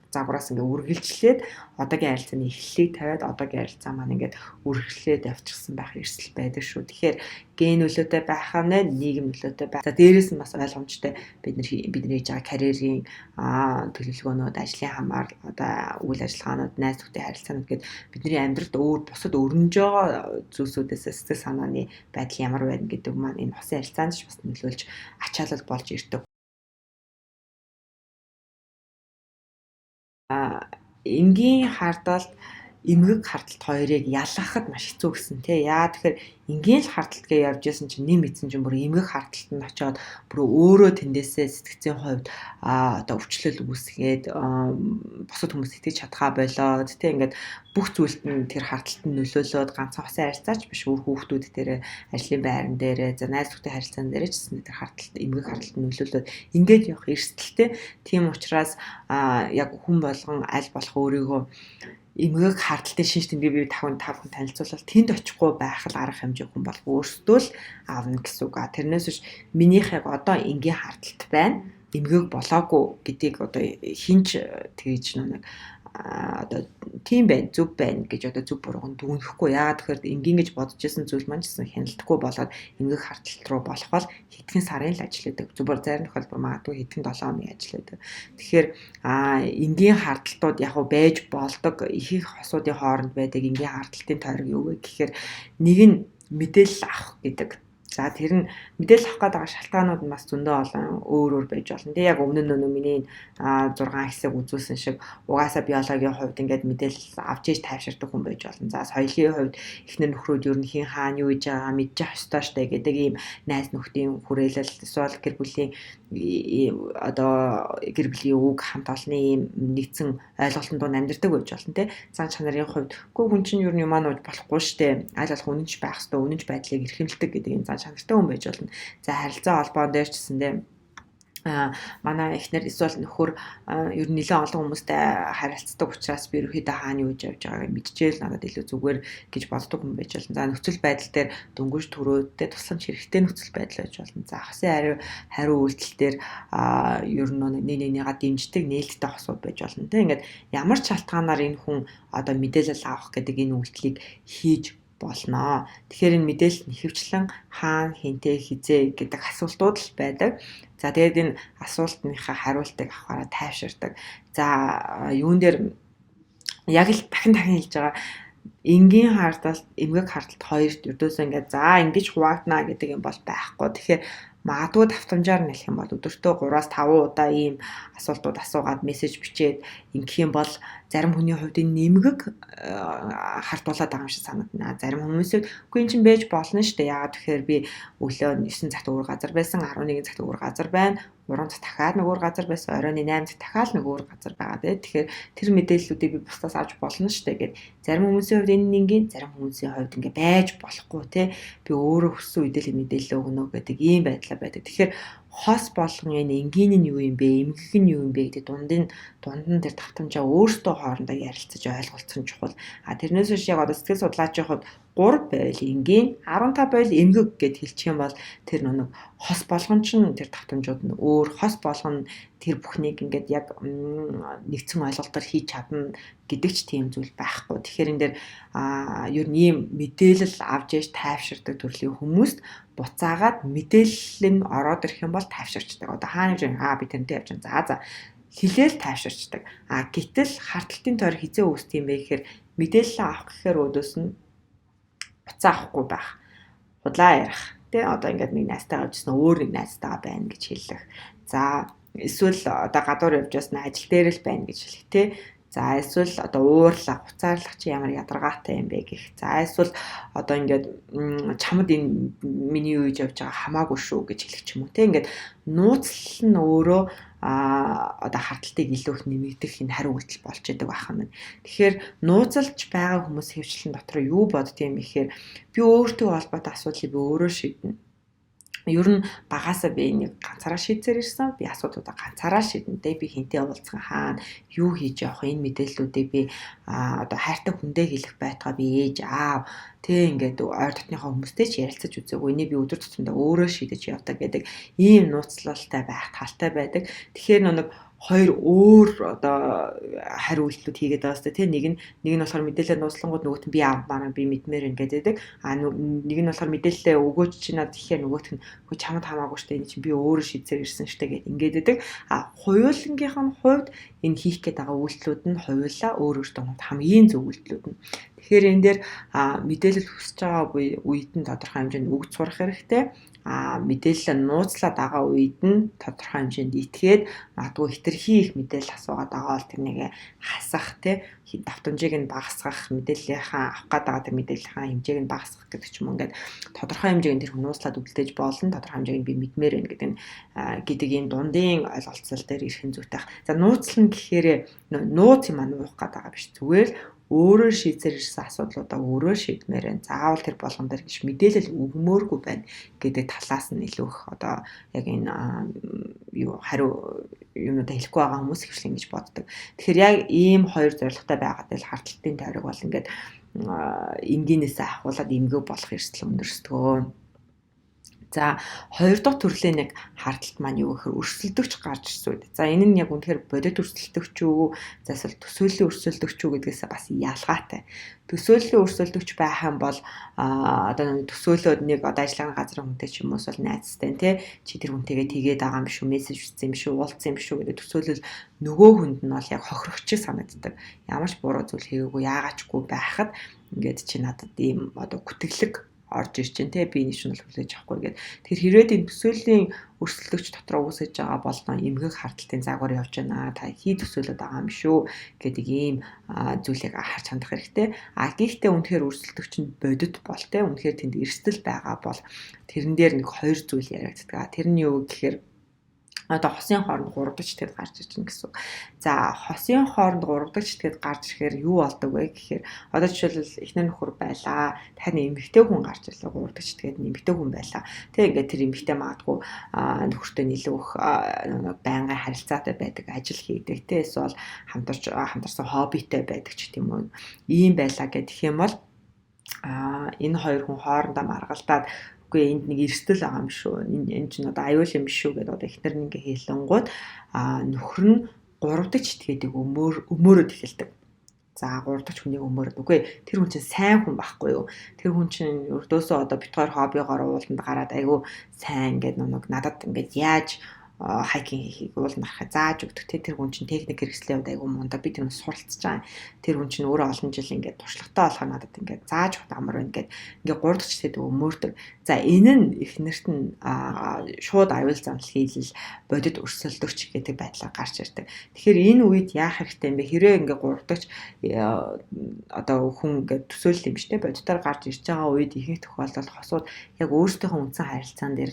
[SPEAKER 1] загвараас ингээ үргэлжлээд одоогийн харилцааны эхлэлийг тавиад одоогийн харилцаа маань ингээд үргэлжлээд явчихсан байх эрсдэл байдаг шүү. Тэгэхээр ген нөлөөтэй байх нь нийгэм нөлөөтэй байх. За дээрээс нь бас ойлгомжтой бидний хийж байгаа карьерийн төлөвлөгөөнүүд, ажлын хамаар одоо үйл ажиллагаанууд, найз нөхдөд харилцаанууд гэдэг бидний амьдралд бусад өрнөж байгаа зүйлсүүдээс сэтгэл санааны байдал ямар байна гэдэг маань энэ хосын харилцаанд ч бас нөлөөлж ачаалал болж ирдэг. Энгийн хардалт эмгэг хардалт хоёрыг ялгахад маш хэцүү гэсэн тий. Яа тэгэхээр энгийн л хардалт гэж явж исэн чинь нэм эзэн чинь бүр эмгэг хардалт нь очиод бүр өөрөө тэндээсээ сэтгцийн хувьд одоо өвчлөл үүсгээд бусад хүмүүс итгэж чадхаа болоод тий ингээд бүх зүйлд нь тэр хардалт нь нөлөөлөөд ганцхан хосын харилцаач биш өөр хүүхдүүд дээрээ ажлын байран дээрээ за найз нөхдөд харилцаан дээрээ ч гэсэн тэр хардалт эмгэг хардалт нь нөлөөлөөд ингээд явах эрсдэлтэй. Тийм учраас яг хүн болгон аль болох өөрийгөө эмгэг хардталтай шинж тэмдэг бий 5 хүн танилцуулбал тэнд очихгүй байх л арга хэмжээ хүн бол өөрсдөө л аавна гэсэн үг. Тэрнээс биш минийх яг одоо энгийн хардталт байна. Эмгэг болоогүй гэдгийг одоо хинч тэгж нэг одоо тийм байна, зөв байна гэж одоо зөв бурууг нь дүгнэхгүй. Яагаад тэгэхээр энгийн гэж бодож исэн зүйл маань ч гэсэн хяналтгүй болоод эмгэг харталт руу болох бол хэдхэн сарын л ажил өгдөг. Зүгээр зарим тохиолдолд магадгүй хэдхэн 7 хоногийн ажил өгдөг. Тэгэхээр энгийн харталтууд яг уу байж болдог. Их хосуудын хооронд байдаг энгийн харталтын тойрог юу вэ гэхээр нэг нь мэдээлэл авах гэдэг. За тэр нь мэдээлэл авах гэдэг шалтгаанууд нь бас зөндөө олон өөр байж болно. Тэ яг өмнө нь миний 6 хэсэг үзүүлсэн шиг угаасаа биологийн хувьд ингээд мэдээлэл авч иж тайвширдаг хүн байж болно. За соёлын хувьд эхнэр нөхрүүд ер нь хин хаана юу хийж байгаа мэдчих ёстой штэ гэдэг ийм найз нөхдийн хүрээлэл эсвэл гэр бүлийн одоо гэр бүлийн үг хамт олонны ийм нэгдсэн ойлголтын дунд амьдардаг байж болно те. Цаан чанарын хувьд үгүй хүн чинь ер нь юмаа нууж болохгүй штэ. Аль болох үнэнч байх ёстой, үнэнч байдлыг эрхэмлдэг гэдэг энэ цаан чанартай хүн байж болно. За харилцаа холбоон дээр ч гэсэндээ манай эхнэр эсвэл нөхөр ер нь нэлээд олон хүмүүстэй харилцдаг учраас би ерөөхдөө хаана юу хийж явж байгааг мэдчихээл надад илүү зүгээр гэж боддог хүн байж болно. За нөхцөл байдал дээр дөнгөж төрөөдтэй тусламж хэрэгтэй нөхцөл байдал байж болно. За хасын хариу үйлдэл дээр ер нь нэг нэгнийгаа дэмждэг нээлттэй хосууд байж болно. Тэ ингээд ямар ч шалтгаанаар энэ хүн одоо мэдээлэл авах гэдэг энэ үйлдэлийг хийж болно. Тэгэхээр энэ мэдээлэл нь хөвчлэн хаана хинтээ хизээ гэдэг асуултууд л байдаг. За тэгээд энэ асуултныхаа хариултыг авахаараа тайвширдаг. За юун дээр яг л дахин хэлж байгаа энгийн харталт, эмгэг харталт хоёрт ердөөсөө ингээд за ингэж хуваагдана гэдэг юм бол байхгүй. Тэгэхээр магадгүй давтамжаар нь хэлэх юм бол өдөртөө 3-5 удаа ийм асуултууд асуугаад мессеж бичээд ингэх юм бол зарим хүний хувьд энэ нэмгэг хартуулаад байгаа юм шиг санагдана. Зарим хүмүүсүүд үгүй эн чинь байж болно шүү дээ. Яагаад тэгэхээр би өглөө 9 цагт өөр газар байсан, 11 цагт өөр газар байна. 3 цаг дахиад нөгөө газар байсан, оройн 8 цаг дахиад нөгөө газар байгаа дээ. Тэгэхээр тэр мэдээллүүдийг би бусдаас авч болно шүү дээ гэд. Зарим хүмүүсийн хувьд энэ ингийн, зарим хүмүүсийн хувьд ингээ байж болохгүй те. Би өөрөө хүссэн үедээ л мэдээлэл өгнө гэдэг ийм байдлаа байдаг. Тэгэхээр хос болгон энэ энгийн нь юу юм бэ, эмгэг нь юу юм бэ гэдэг дунд нь тэр давтамжаа өөртөө хоорондоо ярилцаж ойлголцох нь чухал. Тэрнээс биш яг одоо сэтгэл судлаачийн хувьд 3 байвал энгийн, 15 байвал эмгэг гэд хэлчих юм бол тэр нэг хос болгон ч тэр давтамжууд нь өөр, хос болгон тэр бүхнийг ингээд яг нэгдсэн ойлголтоор хийж чадна гэдэг ч тийм зүйл байхгүй. Тэгэхээр энэ дээр ер нь ийм мэдээлэл авч яж тайвширдаг төрлийн хүмүүст буцаагаад мэдээлэл нь ороод ирэх юм бол тайвширчдаг. Одоо хаана юм би тэрнтэй явж байгаа. За хэлээл тайвширчдаг. Гэтэл харталтын тойр хизээ үүсдэг юм бэ гэхээр мэдээлэл авах гэхээр өөдөөс нь буцаа авахгүй байх. Худлаа ярих. Тэ одоо ингээд нэг найзтайгаа явжсэн өөр нэг найзтайгаа байна гэж хэллэх. За эсвэл одоо гадуур явж ясна ажил дээр л байна гэж хэлэх тэ. За эсвэл одоо уурлах, хуцаарлах чи ямар ядаргаатай юм бэ гэх. За эсвэл одоо ингээд чамд энэ миний юу гэж явж байгаа хамаагүй шүү гэж хэлэх ч юм уу. Тэ ингээд нууцлал нь өөрөө одоо харталтыг илүү их нэмэгдэх энэ хариу үйлдэл болж идэг байх юм. Тэгэхээр нууцлж байгаа хүмүүс хөвчлэн дотор юу боддгийм гэхээр би өөртөө холбоотой асуудлыг би өөрөө шийднэ. Ер нь багаасаа би энийг ганцаараа шийдсээр ирсэн. Би асуудлуудаа ганцаараа шийдэнтэй. Би хинтээ уулзсан хаана юу хийж явах энэ мэдээллүүдийг би одоо хайртай хүндээ хэлэх байтугай би ээж аав тэг ингээд ойр дотныхоо хүмүүстэй ч ярилцаж үзээгүй. Энийг би өдөр тутамдаа өөрөө шийдэж явдаг гэдэг ийм нууцлалтай байх талтай байдаг. Тэгэхээр нэг хоёр өөр одоо хариу үйлдэлүүд хийгээд байгаа сте тий нэг нь болохоор мэдээлэл нууцлангууд нөгөөт нь би авмаар би мэдмээр ингээд байдаг. Нэг нь болохоор мэдээлэлээ өгөөч чи надад ихээр нөгөөт нь хөө чамд хамаагүй штэ энэ чинь би өөрөө шийдсээр ирсэн штэ гэд ингээд байдаг. Хоёулангийнх нь хувьд энэ хийх гээд байгаа үйлдэлүүд нь хоёулаа өөр хамгийн зөв үйлдэлүүд нь. Тэгэхээр энэ дээр мэдээлэл хүсэж байгаа үед нь тодорхой хэмжээнд өгч сурах хэрэгтэй. Мэдээлэл нууцлаад байгаа үед нь тодорхой хэмжээнд итгээд магадгүй хитрхи их мэдээлэл асуугаад байгаа бол тэрнийг хасах тий давтамжийг нь багасгах мэдээллийнхаа авах гэдэг тэр мэдээллийнхаа хэмжээг нь багасгах гэдэг ч юм ингээд тодорхой хэмжээнд тэр нууцлаад үлдээж болно тодорхой хэмжээнд би мэдмээр байна гэдэг энэ дундын ойлголцол дээр ирэх зүйтэй. За нууцлан гэхээр нууц юм нуух гэдэг биш зүгээр өөрөө шийдсээр ирсэн асуудлуудаа өөрөө шийдмээр байна. Заавал тэр болгон дээр гэж мэдээлэл өгмөөргүй байна гэдэг талаас нь илүү их одоо яг энэ хариу юмудаа хэлэхгүй байгаа хүмүүс хвшлэн гэж боддог. Тэгэхээр яг ийм хоёр зорилготой байгаад л харталтын тойрог бол ингээд энгийнээсээ ахуулаад эмгэг болох эрсдэл өндөрсдгөө. За хоёр дахь төрлийн нэг хардталт маань юу гэхээр өрсөлдөгч гарч ирсэн үү. За энэ нь яг үнэхээр бодит өрсөлдөгч үү, за эсвэл төсөөллийн өрсөлдөгч үү гэдгээс бас ялгаатай. Төсөөллийн өрсөлдөгч байх юм бол одоо төсөөлөөд нэг одоо ажиллагааны газрын хүнтэй ч юм уу эсвэл найзтай тий чи тэр хүнтэйгээ тэгээд байгаа юм шүү, мессеж бичсэн юм шүү, уулзсан юм шүү гэдэг төсөөлөл нөгөө хүнд нь бол яг хохирогчийг санагддаг. Ямар ч буруу зүйл хийгээгүй, яагаачгүй байхад ингээд чи надад ийм одоо гүтгэлэг орж ирж байна те би энэ чинь бол хүлээж авахгүй гэдэг. Тэр хэрвээ энэ төсөөллийн өрсөлдөгч дотроо үүсэж байгаа болноо эмгэг хардталтын загвар явж байна. Та хий төсөөлөд байгаа юм шүү гэдэг ийм зүйлийг харж хандах хэрэгтэй. Гэхдээ үнэхээр өрсөлдөгч нь бодит бол те үнэхээр тэнд эрсдэл байгаа бол тэрэн дээр нэг хоёр зүйл яригддаг. Тэр нь юу гэхээр одоо хосын хооронд 3 дахь тэтгэд гарч ирж байна гэсэн. За хосын хооронд 3 дахь тэтгэд гарч ирэхээр юу болдог вэ гэхээр одоо жишээлбэл эхнэр нөхөр байлаа. Дахин эмэгтэй хүн гарч ирлээ 3 дахь тэтгэд эмэгтэй хүн байлаа. Тэг ингээд тэр эмэгтэй магадгүй нөхөртөө илүү их байнгын харилцаатай байдаг, ажил хийдэг те эсвэл хамтарсан хоббитэй байдаг ч гэдэм үү. Ийм байлаа гэх юм бол энэ хоёр хүн хоорондоо маргалдаад үгүй энд нэг эрсдэл байгаа юм шүү. Энэ чинь одоо аюул юм шүү гэдэг одоо эхнэр нь ингээ хэлэнгууд нөхөр нь 3 дахь этгээдэг өмөөрөд эхэлдэг. За 3 дахь хүнийг өмөөрөд үгүй тэр хүн чинь сайн хүн байхгүй юу? Тэр хүн чинь өрдөөсөө одоо бит хоёр хоббигоор ууланд гараад айгүй сайн ингээд надад ингээд яаж хайкинг хийхийг ууланд гарахаа зааж өгдөг. Тэр хүн чинь техник хэрэгслийн хувьд айгүй мундаг. Би тэр нь суралцж байгаа. Тэр хүн чинь өөрөө олон жил ингээд туршлагатай болохоор надад ингээд зааж өгөх амар байна гэд ингээд 3 дахь тэтгэд өмөөрдөг. За энэ нь эхнэрт нь шууд аюул занал хийлэл бодит өрсөлдөгч гэдэг байдлаар гарч ирдэг. Тэгэхээр энэ үед яах хэрэгтэй юм бэ? Хэрвээ ингээд 3 дахь одоо хүн ингээд төсөөлөл юм штэ бодитоор гарч ирж байгаа үед ихэнх тохиолдолд хосууд яг өөрсдийнхөө үндсэн харилцаан дээр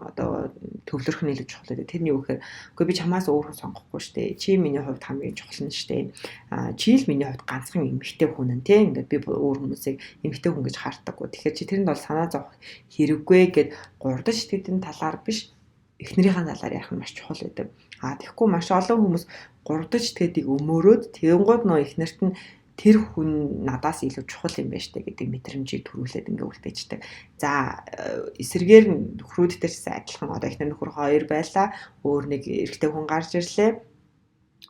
[SPEAKER 1] одоо төвлөрөх нь илүү чухал. Тэрний юу гэхээр үгүй би чамаас өөр хүн сонгохгүй штэ. Чи миний хувьд хамгийн чухал нь штэ. Чи л миний хувьд ганцхан эмэгтэй хүн нь те. Ингээд би өөр хүмүүсийг эмэгтэй хүн гэж харддаггүй. Тэгэхээр чи тэрэнд бол санаа зовох хэрэггүй гэд 3 дахь сэтгэлийн талаар биш эхнэрийнхээ талаар ярих нь маш чухал байдаг. Тэгэхгүй маш олон хүмүүс 3 дахь сэтгэдийг өмөөрөөд тэгэнгүүт нөө эхнэрт нь тэр хүн надаас илүү чухал юм байна штэ гэдэг мэдрэмжийг төрүүлээд ингээ үлдээждэг. За эсэргээр нь нөхрүүд дээрс адилхан одоо эхнэр нөхөр хоёр байлаа. Өөр нэг эрэгтэй хүн гарч ирлээ.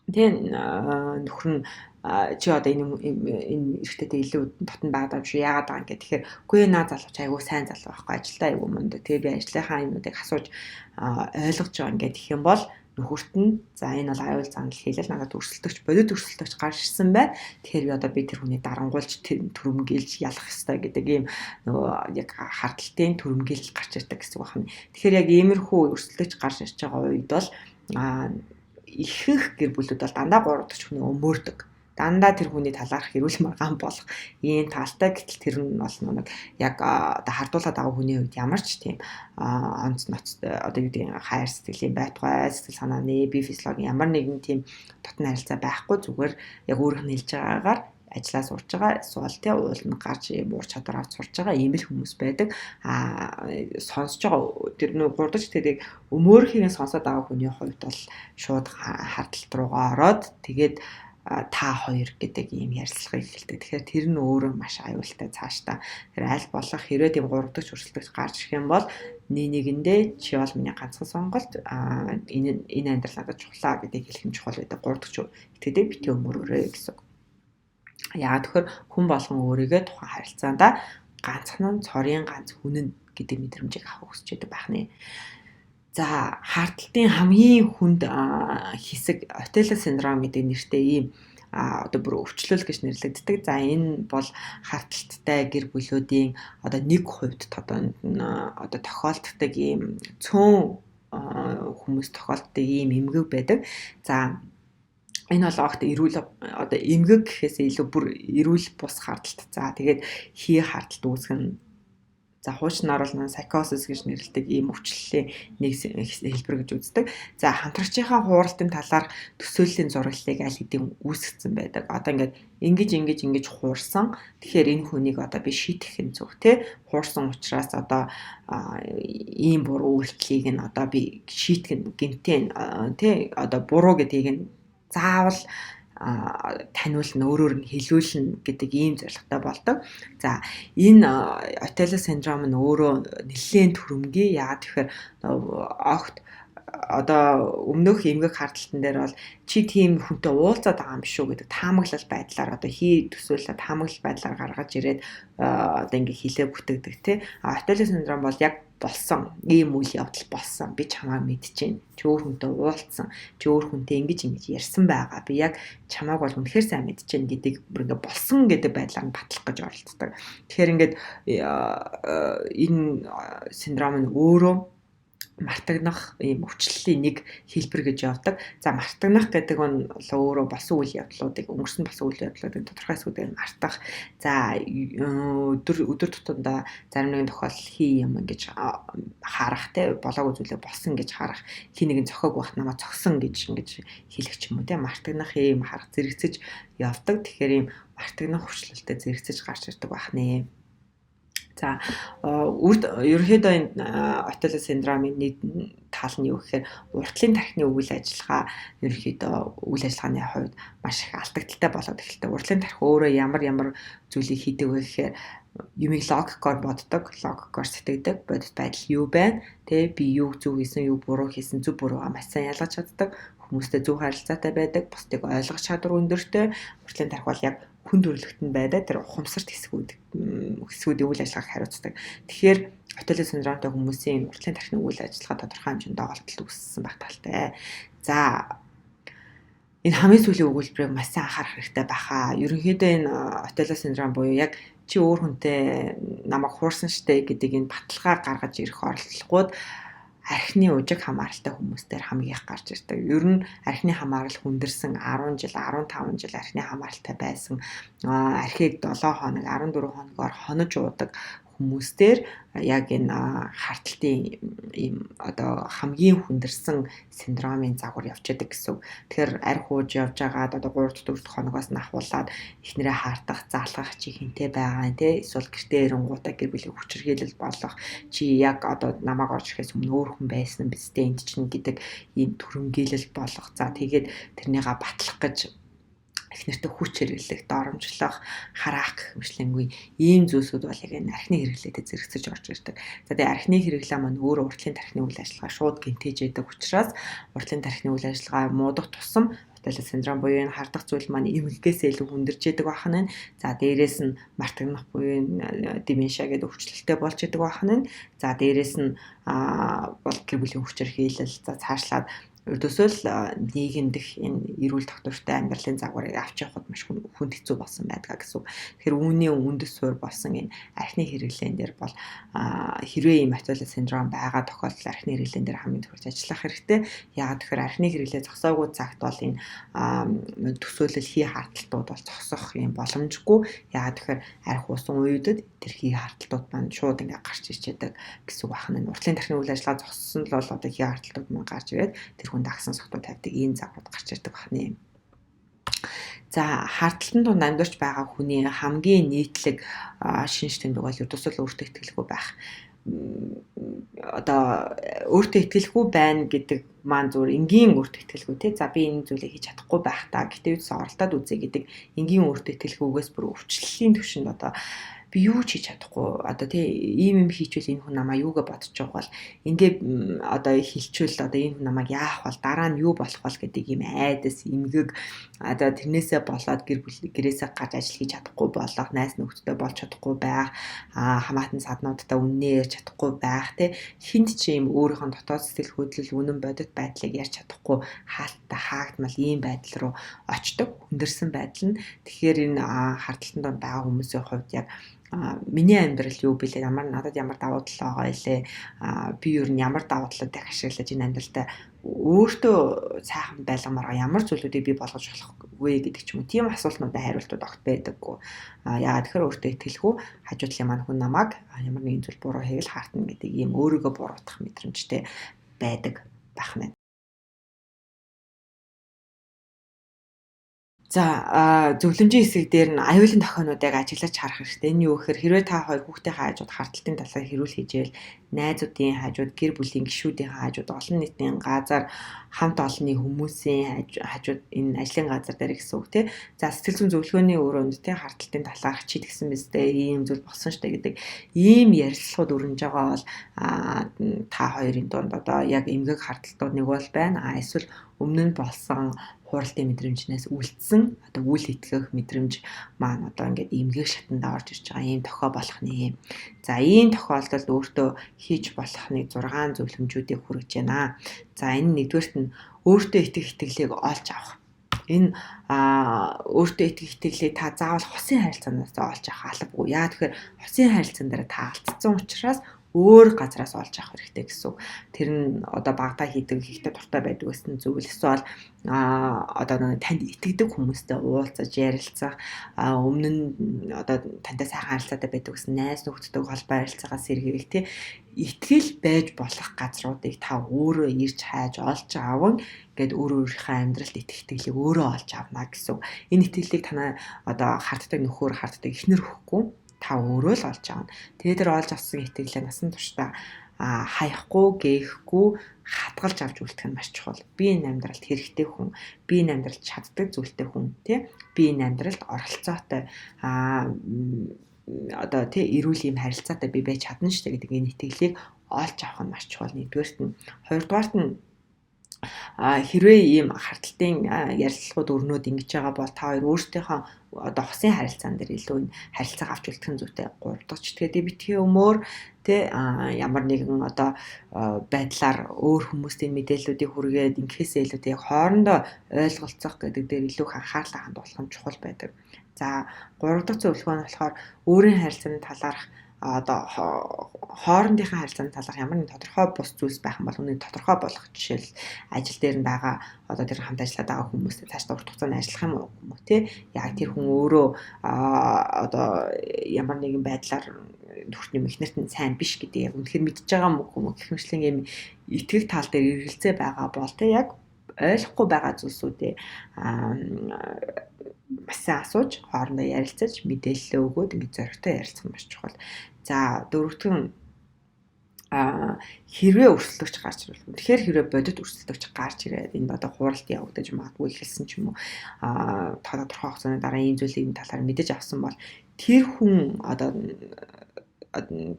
[SPEAKER 1] Тэгээ нөхөр нь чи одоо энэ эрэгтэйтэй илүү дотн байгаад байгаа шүү яагаад байгаа юм гэх тэгэхээр үгүй наа залууч айгүй сайн залуу байхгүй ажилдаа айгүй мундаг. Тэгээ би ажлынхаа юмнуудыг асууж ойлгож байгаа ингээд гэх юм бол нөхөрт нь за энэ бол аюул занал хийлэл надад өрсөлдөгч бодит өрсөлдөгч гарч ирсэн байна. Тэгэхээр одоо би тэр хүний дарангуйлж төрөмгийлж ялах ёстой гэдэг ийм нөгөө яг хардталтын төрөмгийлж гарч ирдэг гэсэн үг байна. Тэгэхээр яг иймэрхүү өрсөлдөгч гарч ирж байгаа үед бол ихэнх гэр бүлүүд бол дандаа 3 дахь хүний өмөөрдөг. Дандаа тэр хүний талаарх эрүүл маргаан болох ийм талтай гэтэл тэр нь бол нэг яг одоо хардуулаад байгаа хүний хувьд ямар ч тийм онц ноц одоо юу гэдэг хайр сэтгэлийн байтугай сэтгэл санааны бие физиологийн ямар нэгэн тийм дотн харилцаа байхгүй зүгээр яг өөрийнх нь хэлж байгаагаар ажиллаа сурж байгаа эсвэл тий ууланд гарч уур чадвар авч сурж байгаа ийм л хүмүүс байдаг. Сонсож байгаа тэр нэг 3 дахь тэтгэдэг өмөөрхийг сонсоод байгаа хүний хувьд бол шууд хардталт руугаа ороод тэгээд та хоёр гэдэг ийм ярилцлагыг эхэлдэг. Тэгэхээр тэр нь өөрөө маш аюултай цаашдаа. Тэр аль болох хэрвээ тийм 3 дахь өрсөлдөгч гарч ирэх юм бол нэгэндээ чи бол миний ганцхан сонголт энэ амьдрал надад чухлаа гэдгийг хэлэх нь чухал байдаг. 3 дахь итгэдэг битгий өмөрөөрэй гэсэн. Яагаад тэгэхээр хүн болгон өөрийгөө тухайн харилцаанда ганцхан цорын ганц хүн гэдэг мэдрэмжийг авах хүсэж байдаг байх нэ. За хардталтын хамгийн хүнд хэсэг отело синдром гэдэг нэртэй ийм одоо бүр өвчлөл гэж нэрлэгддэг. За энэ бол хардталттай гэр бүлүүдийн одоо 1% одоо тохиолддог ийм цөөн хүмүүс тохиолддог ийм эмгэг байдаг. За энэ бол огт эрүүл одоо эмгэг гэхээс илүү бүр эрүүл бус хардталт. За тэгээд хий хардталт үүсгэн за хуучнаар бол psychosis гэж нэрлэдэг ийм өвчлөлийн нэг хэлбэр гэж үздэг. За хамтрагчийнхаа хууралтын талаар төсөөллийн зураглалыг аль хэдийн үүсгэсэн байдаг. Одоо ингэж хуурсан. Тэгэхээр энэ хүнийг одоо би шийтгэх нь зөв те. Хуурсан учраас одоо ийм буруу үйлдэлийг нь одоо би шийтгэн гэмтэн те одоо буруу гэдгийг нь заавал таниулна өөрөөр нь хэлүүлнэ гэдэг ийм зорилготой болдог. За энэ Otello syndrome нь өөрөө нэлээд түрэмгий. Яагаад тэгэхээр огт одоо өмнөх эмгэг хардталтан дээр бол чи тийм хүнтэй уулзаад байгаа юм биш үү гэдэг таамаглал байдлаар одоо төсөөлөл таамаглал байдлаар гаргаж ирээд одоо ингээ хилээ бүтэгдэг тий. Otello syndrome бол яг болсон ийм үйл явдал болсон. Би чамайг мэдчихээн. Чи өөр хүнтэй уулзсан. Чи өөр хүнтэй ингэж ярьсан байгаа. Би яг чамайг бол үнэхээр сайн мэдчихээн гэдэг ингээ болсон гэдэг байдлаар нь батлах гэж оролддог. Тэгэхээр ингээд энэ синдром нь өөрөө мартагнах ийм өвчлөлийн нэг хэлбэр гэж явдаг. За мартагнах гэдэг нь өөрөө болсон үйл явдлуудыг өнгөрсөн болсон үйл явдлуудыг тодорхой хэсгүүдээр мартах. За өдөр тутамдаа зарим нэгэн тохиолдол юм ингэж харах те болоогүй зүйлээ болсон гэж харах. Хин нэгэн зохиог байх намаа зогсон гэж ингэж хэлэх ч юм уу те мартагнах ийм харах зэрэгцэж явдаг. Тэгэхээр ийм мартагнах өвчлөлтөд зэрэгцэж гарч ирдэг байх нэ. За ерөнхийдөө энэ Otello syndrome-ийн нэг тал нь юу гэхээр уртлын тархины үйл ажиллагаа ерөнхийдөө үйл ажиллагааны хувьд маш их алдагдaltaй болоод эхэлдэг. Уртлын тархи өөрөө ямар зүйлийг хийдэг вэ гэхээр юмыг логикоор боддог, логикоор сэтгэдэг, бодит байдал юу байна? Тэ би юу зөв хийсэн, юу буруу хийсэн, зөв буруугаа маш сайн ялгаж чаддаг. Хүмүүстэй зөв харилцаатай байдаг, бусдыг ойлгох чадвар өндөртэй. Уртлын тархи бол яг хүн төрөлхтөнд байдаг тэр ухамсарт хэсгүүдийн үйл ажиллагааг хариуцдаг. Тэгэхээр Otello syndromeтэй хүмүүсийн уртлын тархины үйл ажиллагаа тодорхой хэмжээнд доголдол үүссэн байх талтай. За энэ хамгийн сүүлийн өгүүлбэрийг маш сайн анхаарах хэрэгтэй байхаа. Ерөнхийдөө энэ Otello syndrome буюу яг чи өөр хүнтэй намайг хуурсан штэ гэдэг энэ баталгаа гаргаж ирэх оролдлогууд архины уужиг хамааралтай хүмүүстээр хамгийн их гарч ирдэг. Ер нь архины хамаарал хүндэрсэн 10 жил, 15 жил архины хамааралтай байсан архийг 7 хоног, 14 хоногоор хонож уудаг хүмүүстээр яг энэ харталтын ийм одоо хамгийн хүндэрсэн синдромын загвар явж байдаг гэсэн. Тэгэхээр арх ууж явж байгаад одоо 3-4 хоногоос нь ахуулаад эхнэрээ хаартах, заалгах чи хинтэй байгаа те эсвэл гэртээ эрэнгуудаа гэр бүлийн хүчирхийлэл болох чи яг одоо намайг орж ирэхээс өмнө өөр хүн байсан бистэ энд чинь гэдэг ийм төрөмгийлэл болох. За тэгээд тэрнийга батлах гэж эхнэртэй хүч хэрэглэх, доромжлох, хараах гэх мэтлэнгүй ийм зүйлсүүд бол яг энэ архины хэрэглээтэй зэрэгцэж орж ирдэг. За тэгээ архины хэрэглээ маань өөрөө уртлын тархины үйл ажиллагаа шууд гинтээж яадаг учраас уртлын тархины үйл ажиллагаа муудах тусам Otello syndrome буюу энэ хардах зүйл маань эмгэгээс илүү хүндэрч яадаг байх нь. За дээрээс нь мартагнах буюу деменшиа гэдэг өвчлөлттэй болж яадаг байх нь. За дээрээс нь бол гэр бүлийн хүчирхийлэл за цаашлаад ердөөсөө л нийгэмд их энэ эрүүл тогтвортой амьдралын загварыг авч явахд маш хүнд хэцүү болсон байдаг гэсэн. Тэгэхээр үүний үндэс суурь болсон энэ архины хэрэглэн дээр бол хэрвээ ийм Otello syndrome байгаа тохиолдолд архины хэрэглэн дээр хамгийн түрүүнд ажиллах хэрэгтэй. Яагаад тэгэхээр архины хэрэглээ зогсоогүй цагт бол энэ төсөөлөл хий харталтууд бол зогсох юм боломжгүй. Яагаад тэгэхээр арх уусан үеүдэд тэр хий харталтууд маань шууд ингээ гарч ирж яадаг гэсэн байна. Уртлын тархины үйл ажиллагаа зогссон л бол одоо хий харталтууд маань гарч ирээд тэр хүнд агсан сохтууд тавьдаг ийм загварууд гарч ирдэг байна. За харталтан донд амьдарч байгаа хүний хамгийн нийтлэг шинж тэмдэг бол ердөөсөө өөртөө итгэлгүй байх. Одоо өөртөө итгэлгүй байна гэдэг маань зүгээр энгийн өөртөө итгэлгүй тий. За би энэ зүйлийг хийж чадахгүй байх та. Гэтэ үс оролдоод үзье гэдэг энгийн өөртөө итгэлгүйгээс бүр өвчлөлийн түвшинд одоо би юу ч хийж чадахгүй одоо тий ийм юм хийчихвэл энэ хүн намайг юугаа бодож байгаа бол ингээд одоо хилчвэл одоо энэ хүн намайг яах бол дараа нь юу болох бол гэдэг ийм айдас эмгэг одоо тэрнээсээ болоод гэрээсээ гарч ажил хийж чадахгүй болох найз нөхдөдөө болж чадахгүй байх хамаатан саднуудтай үннээ ярьж чадахгүй байх тий хинт ч ийм өөрийнхөө дотоод сэтгэл хөдлөл үнэн бодит байдлыг ярьж чадахгүй хаалттай хаагдмал ийм байдал руу очдог хүндэрсэн байдал нь тэгэхээр энэ харталтан донд байгаа хүмүүсийн хувьд яг миний амьдрал юу бэлээ надад ямар давуу тал байгаа илээ би юу ямар давуу талуудыг ашиглаж энэ амьдралдаа өөртөө сайхан байлгамаар ямар зүйлүүдийг би болгож болох вэ гэдэг ч юм уу тийм асуултуудад хариултууд огт байдаггүй яагаад тэгэхээр өөртөө итгэлгүй хажуу талын маань хүн намайг ямар нэгэн зүйл буруу хийгээл хаартна гэдэг ийм өөрийгөө буруутгах мэдрэмжтэй байдаг байх нь. За зөвлөмжийн хэсэг дээр нь аюулын тохиолнуудыг ажиглаж харах хэрэгтэй. Энэ юу гэхээр хэрвээ та хоёр хүүхдийнхээ хажууд харталтын талаар хэрүүл хийжээл найзуудын хажууд гэр бүлийн гишүүдийн хажууд олон нийтийн газар хамт олонны хүмүүсийн хажууд энэ ажлын газар дээр гэсэн үг тий. За сэтгэл зүйн зөвлөгөөний өрөөнд тий харталтын талаар чи тэгсэн биз дээ ийм зүйл болсон штэ гэдэг ийм ярилцлагууд өрнөж байгаа бол та хоёрын дунд одоо яг эмгэг харталтууд нэг бол байна. Эсвэл өмнө нь болсон хууралтын мэдрэмжнээс үлдсэн одоо үл итгэх мэдрэмж маань одоо ингээд эмгэг шатанд орж ирж байгаа ийм тохиол болох нь. За ийм тохиолдолд өөртөө хийж болох нэг 6 зөвлөмжүүдийг хүргэж байна. За энэ нэгдүгээрт нь өөртөө итгэх итгэлийг олж авах. Энэ өөртөө итгэх итгэлийг та заавал хосын харилцаанаас олж авах албагүй. Яа тэгэхээр хосын харилцаан дээр та алдсан учраас өөр газраас олж авах хэрэгтэй гэсэн. Тэр нь одоо багтаа хийдэг ихтэй дуртай байдаг гэсэн зүйл. Эсвэл одоо танд итгэдэг хүмүүстэй уулзаж ярилцах, өмнө нь одоо тантай сайхан харилцаатай байдаг гэсэн найз нөхдөдөө холбоо харилцаагаас сэргийлэх тий итгэл байж болох газруудыг та өөрөө ирж хайж олж аавн гэд өөрийнхөө амьдралд итгэх итгэлийг өөрөө олж авна гэсэн. Энэ итгэлийг танаа одоо харддаг нөхөр харддаг эхнэр өгөхгүй та өөрөө л олж аавна. Тэгээд тэр олж авсан итгэлээ насан туршдаа хаяхгүй, гээхгүй, хадгалж авч үлдэх нь маш чухал. Би энэ амьдралд хэрэгтэй хүн, би энэ амьдралд чаддаг зүйлтэй хүн, тий? Би энэ амьдралд оролцоотой одоо тий эрүүл юм харилцаатай би байж чадна шүү дээ гэдэг энэ итгэлийг олж авах нь маш чухал. Нэгдүгээрт нь, хоёрдугаарт нь хэрвээ ийм харталтын ярилцлагууд өрнөд ингэж байгаа бол та хоёр өөрсдийнхөө одоо хосын харилцаан дээр илүү энэ харилцааг авч үлдэх нь зүйтэй. 3 дахь ч тэгээд битгий өмөр тэ ямар нэгэн одоо байдлаар өөр хүмүүсийн мэдээллүүдийг хүргээд ингээсээ илүү тэг хоорондоо ойлголцох гэдэг дээр илүү анхаарлаа хандуулах нь чухал байдаг. За 3 дахь зөвлөгөө нь болохоор өөрийн харилцааны талаарх одоо хоорондынхаа харилцааны талаарх ямар нэг тодорхой бус зүйлс байх юм бол үүнийг тодорхой болгох. Жишээл ажил дээр нь байгаа одоо тэр хамт ажиллаад байгаа хүмүүстэй цааш урт хугацаанд ажиллах юм уу тий яг тэр хүн өөрөө одоо ямар нэгэн байдлаар нөхөртний мэхнэрт нь сайн биш гэдэг яг үнэхээр мэдж байгаа юм уу гэх мэтлэн юм итгэх тал дээр эргэлзээ байгаа бол тий яг ойлгохгүй байгаа зүйлсүүдээ бас асууж хоорондоо ярилцаж мэдээлэл өгөөд ингэ зоригтой ярилцах нь маш чухал. За дөрөвдүгээр нь хэрвээ өрсөлдөгч гарч ирвэл тэгэхээр хэрвээ бодит өрсөлдөгч гарч ирээд энэ одоо хууралт явагдаж магадгүй ихэлсэн ч юм уу тодорхой хугацааны дараа ийм зүйлийн талаар мэдэж авсан бол тэр хүн одоо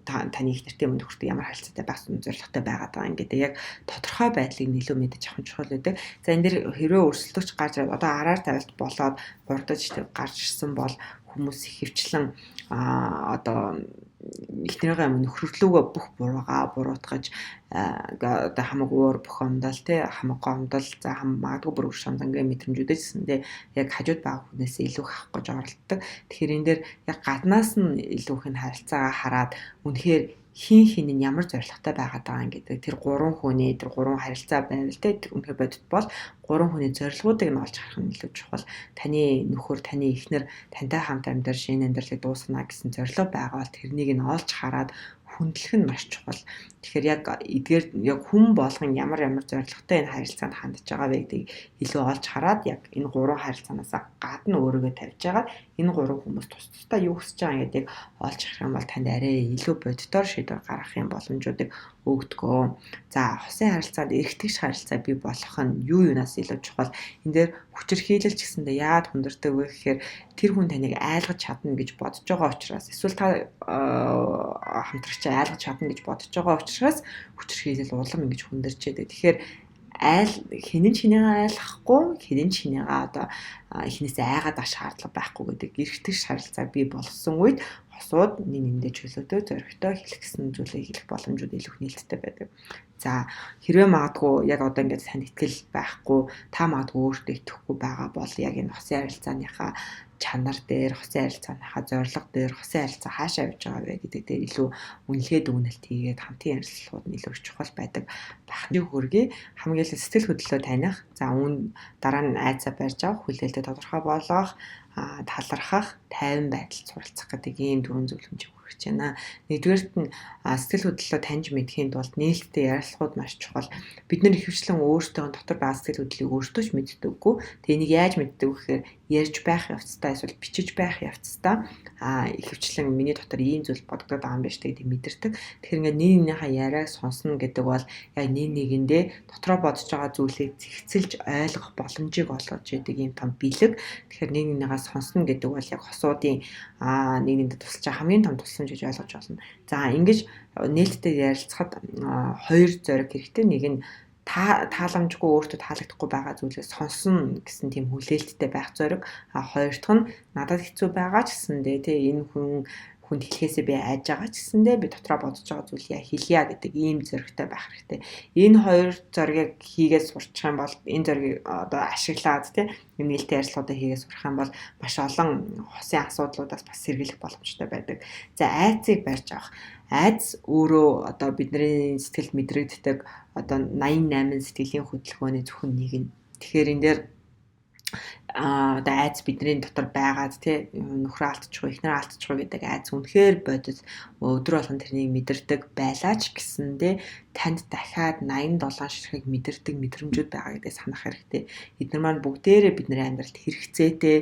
[SPEAKER 1] таны их нэртэй нөхөртэй ямар харилцаатай байх зорилготой байгаад байгаа гэдэг яг тодорхой байдлыг илүү мэдэж авах нь чухал байдаг. За энэ дэр хэрвээ өрсөлдөгч гарч ирээд одоо араар тавилт болоод бурдаж гарч ирсэн бол хүмүүс хөвчлэн одоо ихнэрийнхээ нөхрөлөөгөө бүх буруутгаж одоо хамаг уур бухимдал тий хамаг гомдол за магадгүй бүр шамдангийн мэдрэмжүүдээс зэндээ яг хажууд байгаа хүнээс илүү авах гэж оролддог. Тэгэхээр энэ дээр яг гаднаас нь илүү их харилцаагаа хараад үнэхээр хин хин нь ямар зорилготой байгаад байгаа юм гэдэг тэр гурван хүний тэр гурван харилцаа байвал тий үнэхээр бодит бол гурван хүний зорилгоодыг нь олж харах нь илүү чухал. Таны нөхөр, таны эхнэр тантай хамт амьдрал шинэ амьдралыг дуусгана гэсэн зорилго байгаа бол тэрнийг нь олж хараад хүндлэх нь маш чухал. Тэгэхээр яг эдгээр яг хүн болгон ямар зорилготой энэ харилцаанд хандж байгаа вэ гэдгийг илүү олж хараад яг энэ гурван харилцаанаас гадна өөрийгөө тавьж байгаа энэ гурван хүмүүс тус тусдаа юу хүсэж байгаа гэдгийг олж харах юм бол танд арай илүү бодитоор шийдвэр гаргах юм боломжуудыг өгдөгөө. За хосын харилцаанд эргэтгэж харилцаа бий болох нь юу юунаас илүү чухал. Энэ дээр хүчирхийлэлч гэсэндээ яад хүндэрдэг вэ гэхээр тэр хүн таныг айлгаж чадна гэж бодож байгаа учраас эсвэл та хамтрагчаа айлгаж чадна гэж бодож байгаа учраас хүчирхийлэл улам ингэж хүндэрч яадаг. Тэгэхээр хинэн чинээгээ айлгахгүй хинэн чинээгээ одоо эхнээсээ айгаад ах шаардлага байхгүй гэдэг эргэтгэж харилцаа бий болсон үед хосууд нэндээ чөлөөтэй зоригтой хэлэх гэсэн зүйлийг хэлэх боломжууд илүү их нээлттэй байдаг. За хэрвээ магадгүй яг одоо ингээд сайн итгэл байхгүй та магадгүй өөртөө итгэхгүй байгаа бол яг энэ хосын харилцааныхаа чанар дээр, хосын харилцааныхаа зорилго дээр, хосын харилцаа хаашаа явж байгаа вэ гэдэг дээр илүү үнэлгээ дүгнэлт хийгээд хамтын ярилцлагууд нь илүү чухал байдаг. Бахны хөргий хамгийн их сэтгэл хөдлөлөө таних, за дараа нь айцаа барьж авах, хүлээлтэд тодорхой болгох, талархах, тайван байдалд суралцах гэдэг ийм дөрвөн зөвлөмж өгөх хүрч байна. Нэгдүгээрт нь сэтгэл хөдлөлөө таньж мэдхийн тулд нээлттэй ярилцлагууд маш чухал. Бид нэр ихэвчлэн өөрсдөө дотор байгаа сэтгэл хөдлөлийг өөртөө ч мэддэггүй. Тэгээ энийг яаж мэддэг вэ гэхээр ярьж байх явцдаа эсвэл бичиж байх явцдаа ихэвчлэн миний дотор ийм зүйл бодогдоод байгаа юм байна шүү дээ мэдэрдэг. Тэгэхээр ингээд нэг нэгнийхээ яриаг сонсно гэдэг бол яг нэг нэгэндээ дотроо бодож байгаа зүйлийг зэгцэлж ойлгох боломжийг олгож яадаг юм том бэлэг. Тэгэхээр нэг нэгнийгээ сонсно гэдэг бол яг хосуудын нэг нэгэнд тусалж байгаа хамгийн том тусламж гэж ойлгож байна. За ингэж нээлттэй ярилцахад хоёр зориг хэрэгтэй. Нэг нь тааламжгүй өөртөө таалагдахгүй байгаа зүйлээ сонсно гэсэн тийм хүлээлттэй байх зориг. Хоёр дахь нь надад хэцүү байгаа ч гэсэндээ тий энэ хүнд хэлхээсээ би айж байгаа ч гэсэндээ би дотроо бодож байгаа зүйлээ хэлье гэдэг ийм зоригтой байх хэрэгтэй. Энэ хоёр зоригийг хийгээд сурчих юм бол энэ зоригийг одоо ашиглаад тий нээлттэй ярилцлагуудаа хийгээд сурах юм бол маш олон хосын асуудлуудаас бас сэргийлэх боломжтой байдаг. За айцыг барьж авах. Айц өөрөө одоо бидний сэтгэлд мэдрэгддэг одоо 88 сэтгэлийн хөдөлгөөний зөвхөн нэг нь. Тэгэхээр энэ дээр одоо айц бидний дотор байгаад тий нөхрөө алдчихгүй, эхнэр алдчихгүй гэдэг айц үнэхээр бодит өдөр болгон тэрнийг мэдэрдэг байлаач гэсэндээ танд дахиад 87 ширхэг мэдэрдэг мэдрэмжүүд байгаа гэдгийг санах хэрэгтэй. Эдгээр маань бүгдээрээ бидний амьдралд хэрэгцээтэй.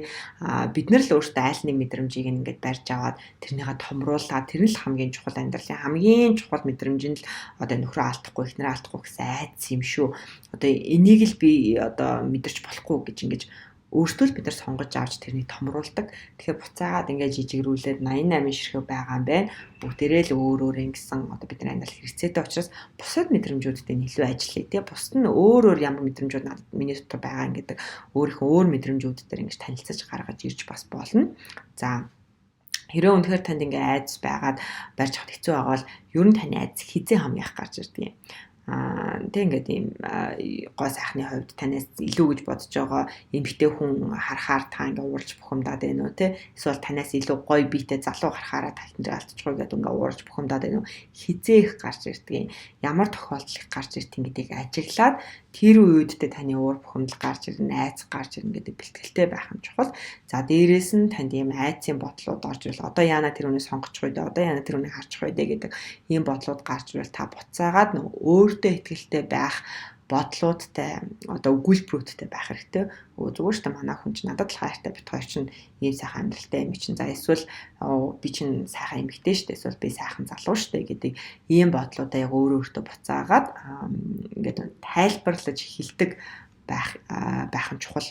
[SPEAKER 1] Бид нар л өөрсдөө аль нэг мэдрэмжийг ингээд барьж аваад тэрнийгээ томруулаад тэр нь л хамгийн чухал амьдралын хамгийн чухал мэдрэмж нь л одоо нөхрөө алдахгүй, эхнэр алдахгүй гэсэн айц юм шүү. Одоо энийг л би одоо мэдэрч болохгүй гэж ингэж өөртөө л бид нар сонгож авч тэрнийг томруулдаг. Тэгэхээр буцаагаад ингээд жижигрүүлээд 88 ширхэг байгаа юм байна. Бүгдээрээ л өөр ингэсэн одоо бидний амьдрал хэрэгцээтэй учраас бусад мэдрэмжүүдтэй илүү ажиллая тий. Бусад нь өөр ямар мэдрэмжүүд надад миний дотор байгаа гэдэг өөрийнхөө өөр мэдрэмжүүд дээр ингэж танилцаж гаргаж ирж бас болно. За хэрвээ үнэхээр танд ингээ айдас байгаад барьж хат хэцүү байгаа бол ер нь таны айдас хизээ хамгийн их гарч ирдэг юм. Тэг ингээд ийм гоо сайхны хувьд танаас илүү гэж бодож байгаа эмэгтэй хүн харахаар та ингээд уурж бухимдаад байна уу те эсвэл танаас илүү гоё биетэй залуу харахаараа талтанд алдчихгүй гэдэг ингээд уурж бухимдаад байна уу хизээх гарч ирдэг юм. Ямар тохиолдол гарч ирдэг гэдгийг ажиглаад тэр үедээ таны уур бухимдал гарч ирнэ, айц гарч ирнэ гэдэг бэлтгэлтэй байх нь чухал. За дээрээс нь танд ийм айцын бодлууд орж ирэл. Одоо яана тэр үнийг сонгочих үү дээ, одоо яана тэр үнийг харчих үү дээ гэдэг ийм бодлууд гарч ирэл та буцаагаад өөртөө итгэлтэй байх бодлуудтай одоо өгүүлбэрүүдтэй байх хэрэгтэй. Зүгээр ч та манай хүн чинь надад л хайртай бит хоёр чинь ийм сайхан амьдралтай юм чинь за эсвэл би чинь сайхан эмэгтэй шүү дээ эсвэл би сайхан залуу шүү дээ гэдэг ийм бодлуудаа яг өөртөө буцаагаад ингээд тайлбарлаж хэлдэг байх нь чухал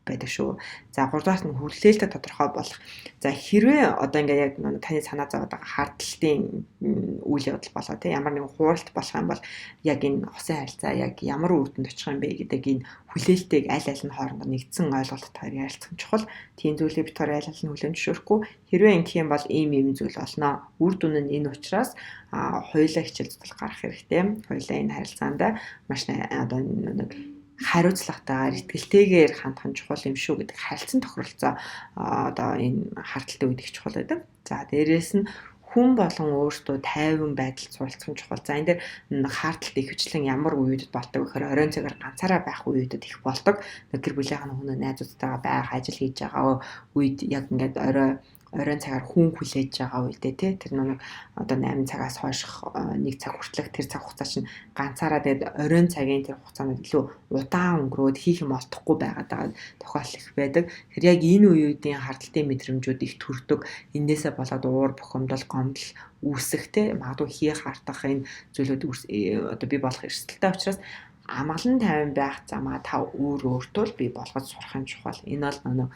[SPEAKER 1] байдаг шүү. За 3 дугаарт нь хүлээлттэй тодорхой болох. За хэрвээ одоо ингээд яг таны санаа зовоод байгаа хардталтын үйл явдал болоо тийм ямар нэгэн хууралт болох юм бол яг энэ хосын харилцаа яг ямар үр дүнд очих юм бэ гэдэг энэ хүлээлтийг аль аль нь хоорондоо нэгдсэн ойлголтод ярилцах нь чухал. Тийм зүйлийг бид хоёр аль аль нь хүлээн зөвшөөрөхгүй. Хэрвээ ингэх юм бол ийм зүйл болно. Үр дүн нь энэ учраас хоёулаа хичээл зүтгэл гарах хэрэгтэй. Хоёулаа энэ харилцаанд маш одоо нэг хариуцлагатайгаар итгэлтэйгээр хандах нь чухал юм шүү гэдэг харилцан тохиролцоо одоо энэ харталтай үед их чухал байдаг. За дээрээс нь хүн болон өөртөө тайван байдалд суралцах нь чухал. За энэ дээр харталт ихэвчлэн ямар үеудэд болдог гэхээр оройн цагаар ганцаараа байх үеудэд их болдог. Гэр бүлийнхэн хүн найзуудтайгаа байх, ажил хийж байгаа үед яг ингээд оройн цагаар хүн хүлээж байгаа үедээ тий тэр нэг одоо 8 цагаас хойших 1 цаг хүртэлх тэр цаг хугацаа чинь ганцаараа тэгээд оройн цагийн тэр хугацаанд илүү удаан өнгөрөөд хийх юм олдохгүй байгаа тохиолдол их байдаг. Тэр яг энэ үеүүдийн харталтын мэдрэмжүүд их төрдөг. Энээсээ болоод уур бухимдал, гомдол үүсэх тий магадгүй хийх хартах энэ зүйлүүд одоо бий болох эрсдэлтэй учраас амгалан тайван байх замаа та өөртөө л бий болгож сурах нь чухал. Энэ бол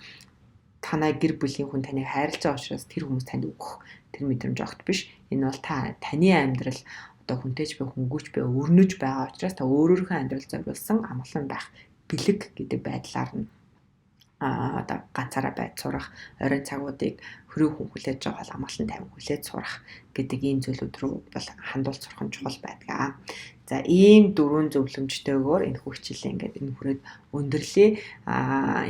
[SPEAKER 1] танай гэр бүлийн хүн таныг хайрлаж байгаа учраас тэр хүмүүс танд өгөх тэр мэдрэмж огт биш. Энэ бол таны амьдрал одоо хүнтэйч бай, хөнгүүч бай, өрнөж байгаа учраас та өөрийнхөө амьдрал зориулсан амгалан байх бэлэг гэдэг байдлаар нь одоо ганцаараа байж сурах, оройн цагуудыг хөрөг хүн хүлээж байгаа бол амгалан тайван хүлээж сурах гэдэг ийм зүйлүүд рүү бол хандуулж сурах нь чухал байдаг. За ийм 4 зөвлөмжтэйгээр энэ хурцлээ ингээд энэ хүрээд өндөрлөө.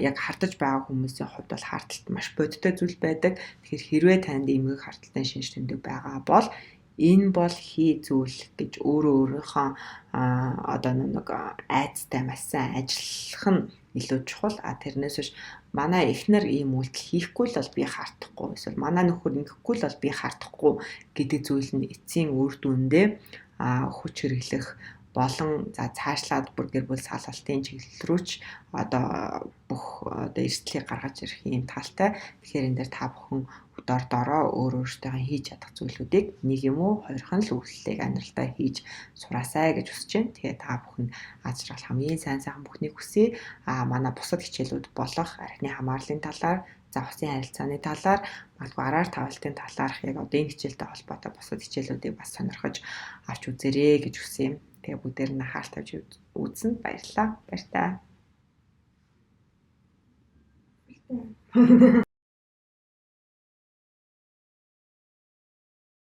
[SPEAKER 1] Яг хартаж байгаа хүмүүсийн хувьд бол харталт маш бодиттой зүйл байдаг. Тэгэхээр хэрвээ танд эмгэг харталтын шинж тэмдэг байгаа бол энэ бол хий зүйл гэж өөрийнхөө одоо нэг айцтай маш сайн ажиллах нь илүү чухал. Тэрнээс биш манай эхнэр ийм үйлдэл хийхгүй л бол би хартахгүй. Эсвэл манай нөхөр ингэхгүй л бол би хартахгүй гэдэг зүйл нь эцсийн үр дүндээ хүч хэрэглэх болон цаашлаад бүр гэр бүл салгалтын чиглэл рүү ч бүх эрсдлийг гаргаж ирэх юм талтай. Тэгэхээр энэ дээр та бүхэн дороо өөртөө хийж чадах зүйлүүдийг нэг юм уу хоёрхан л үйлчлэлийг амьдралдаа хийж сураасай гэж хүсэж байна. Тэгээ та бүхэн аз жаргал хамгийн сайн бүхнийг хүсье. Манай бусад хичээлүүд болох архины хамаарлын талаар, усын харилцааны талаар, магадгүй араар тавилтын талаарх яг энэ хичээлтэй холбоотой бусад хичээлүүдийг бас сонирхож авч үзээрэй гэж хүсье. Тэгээ бүгдээр нь анхаарал тавьж үзсэнд баярлалаа. Баярлалаа.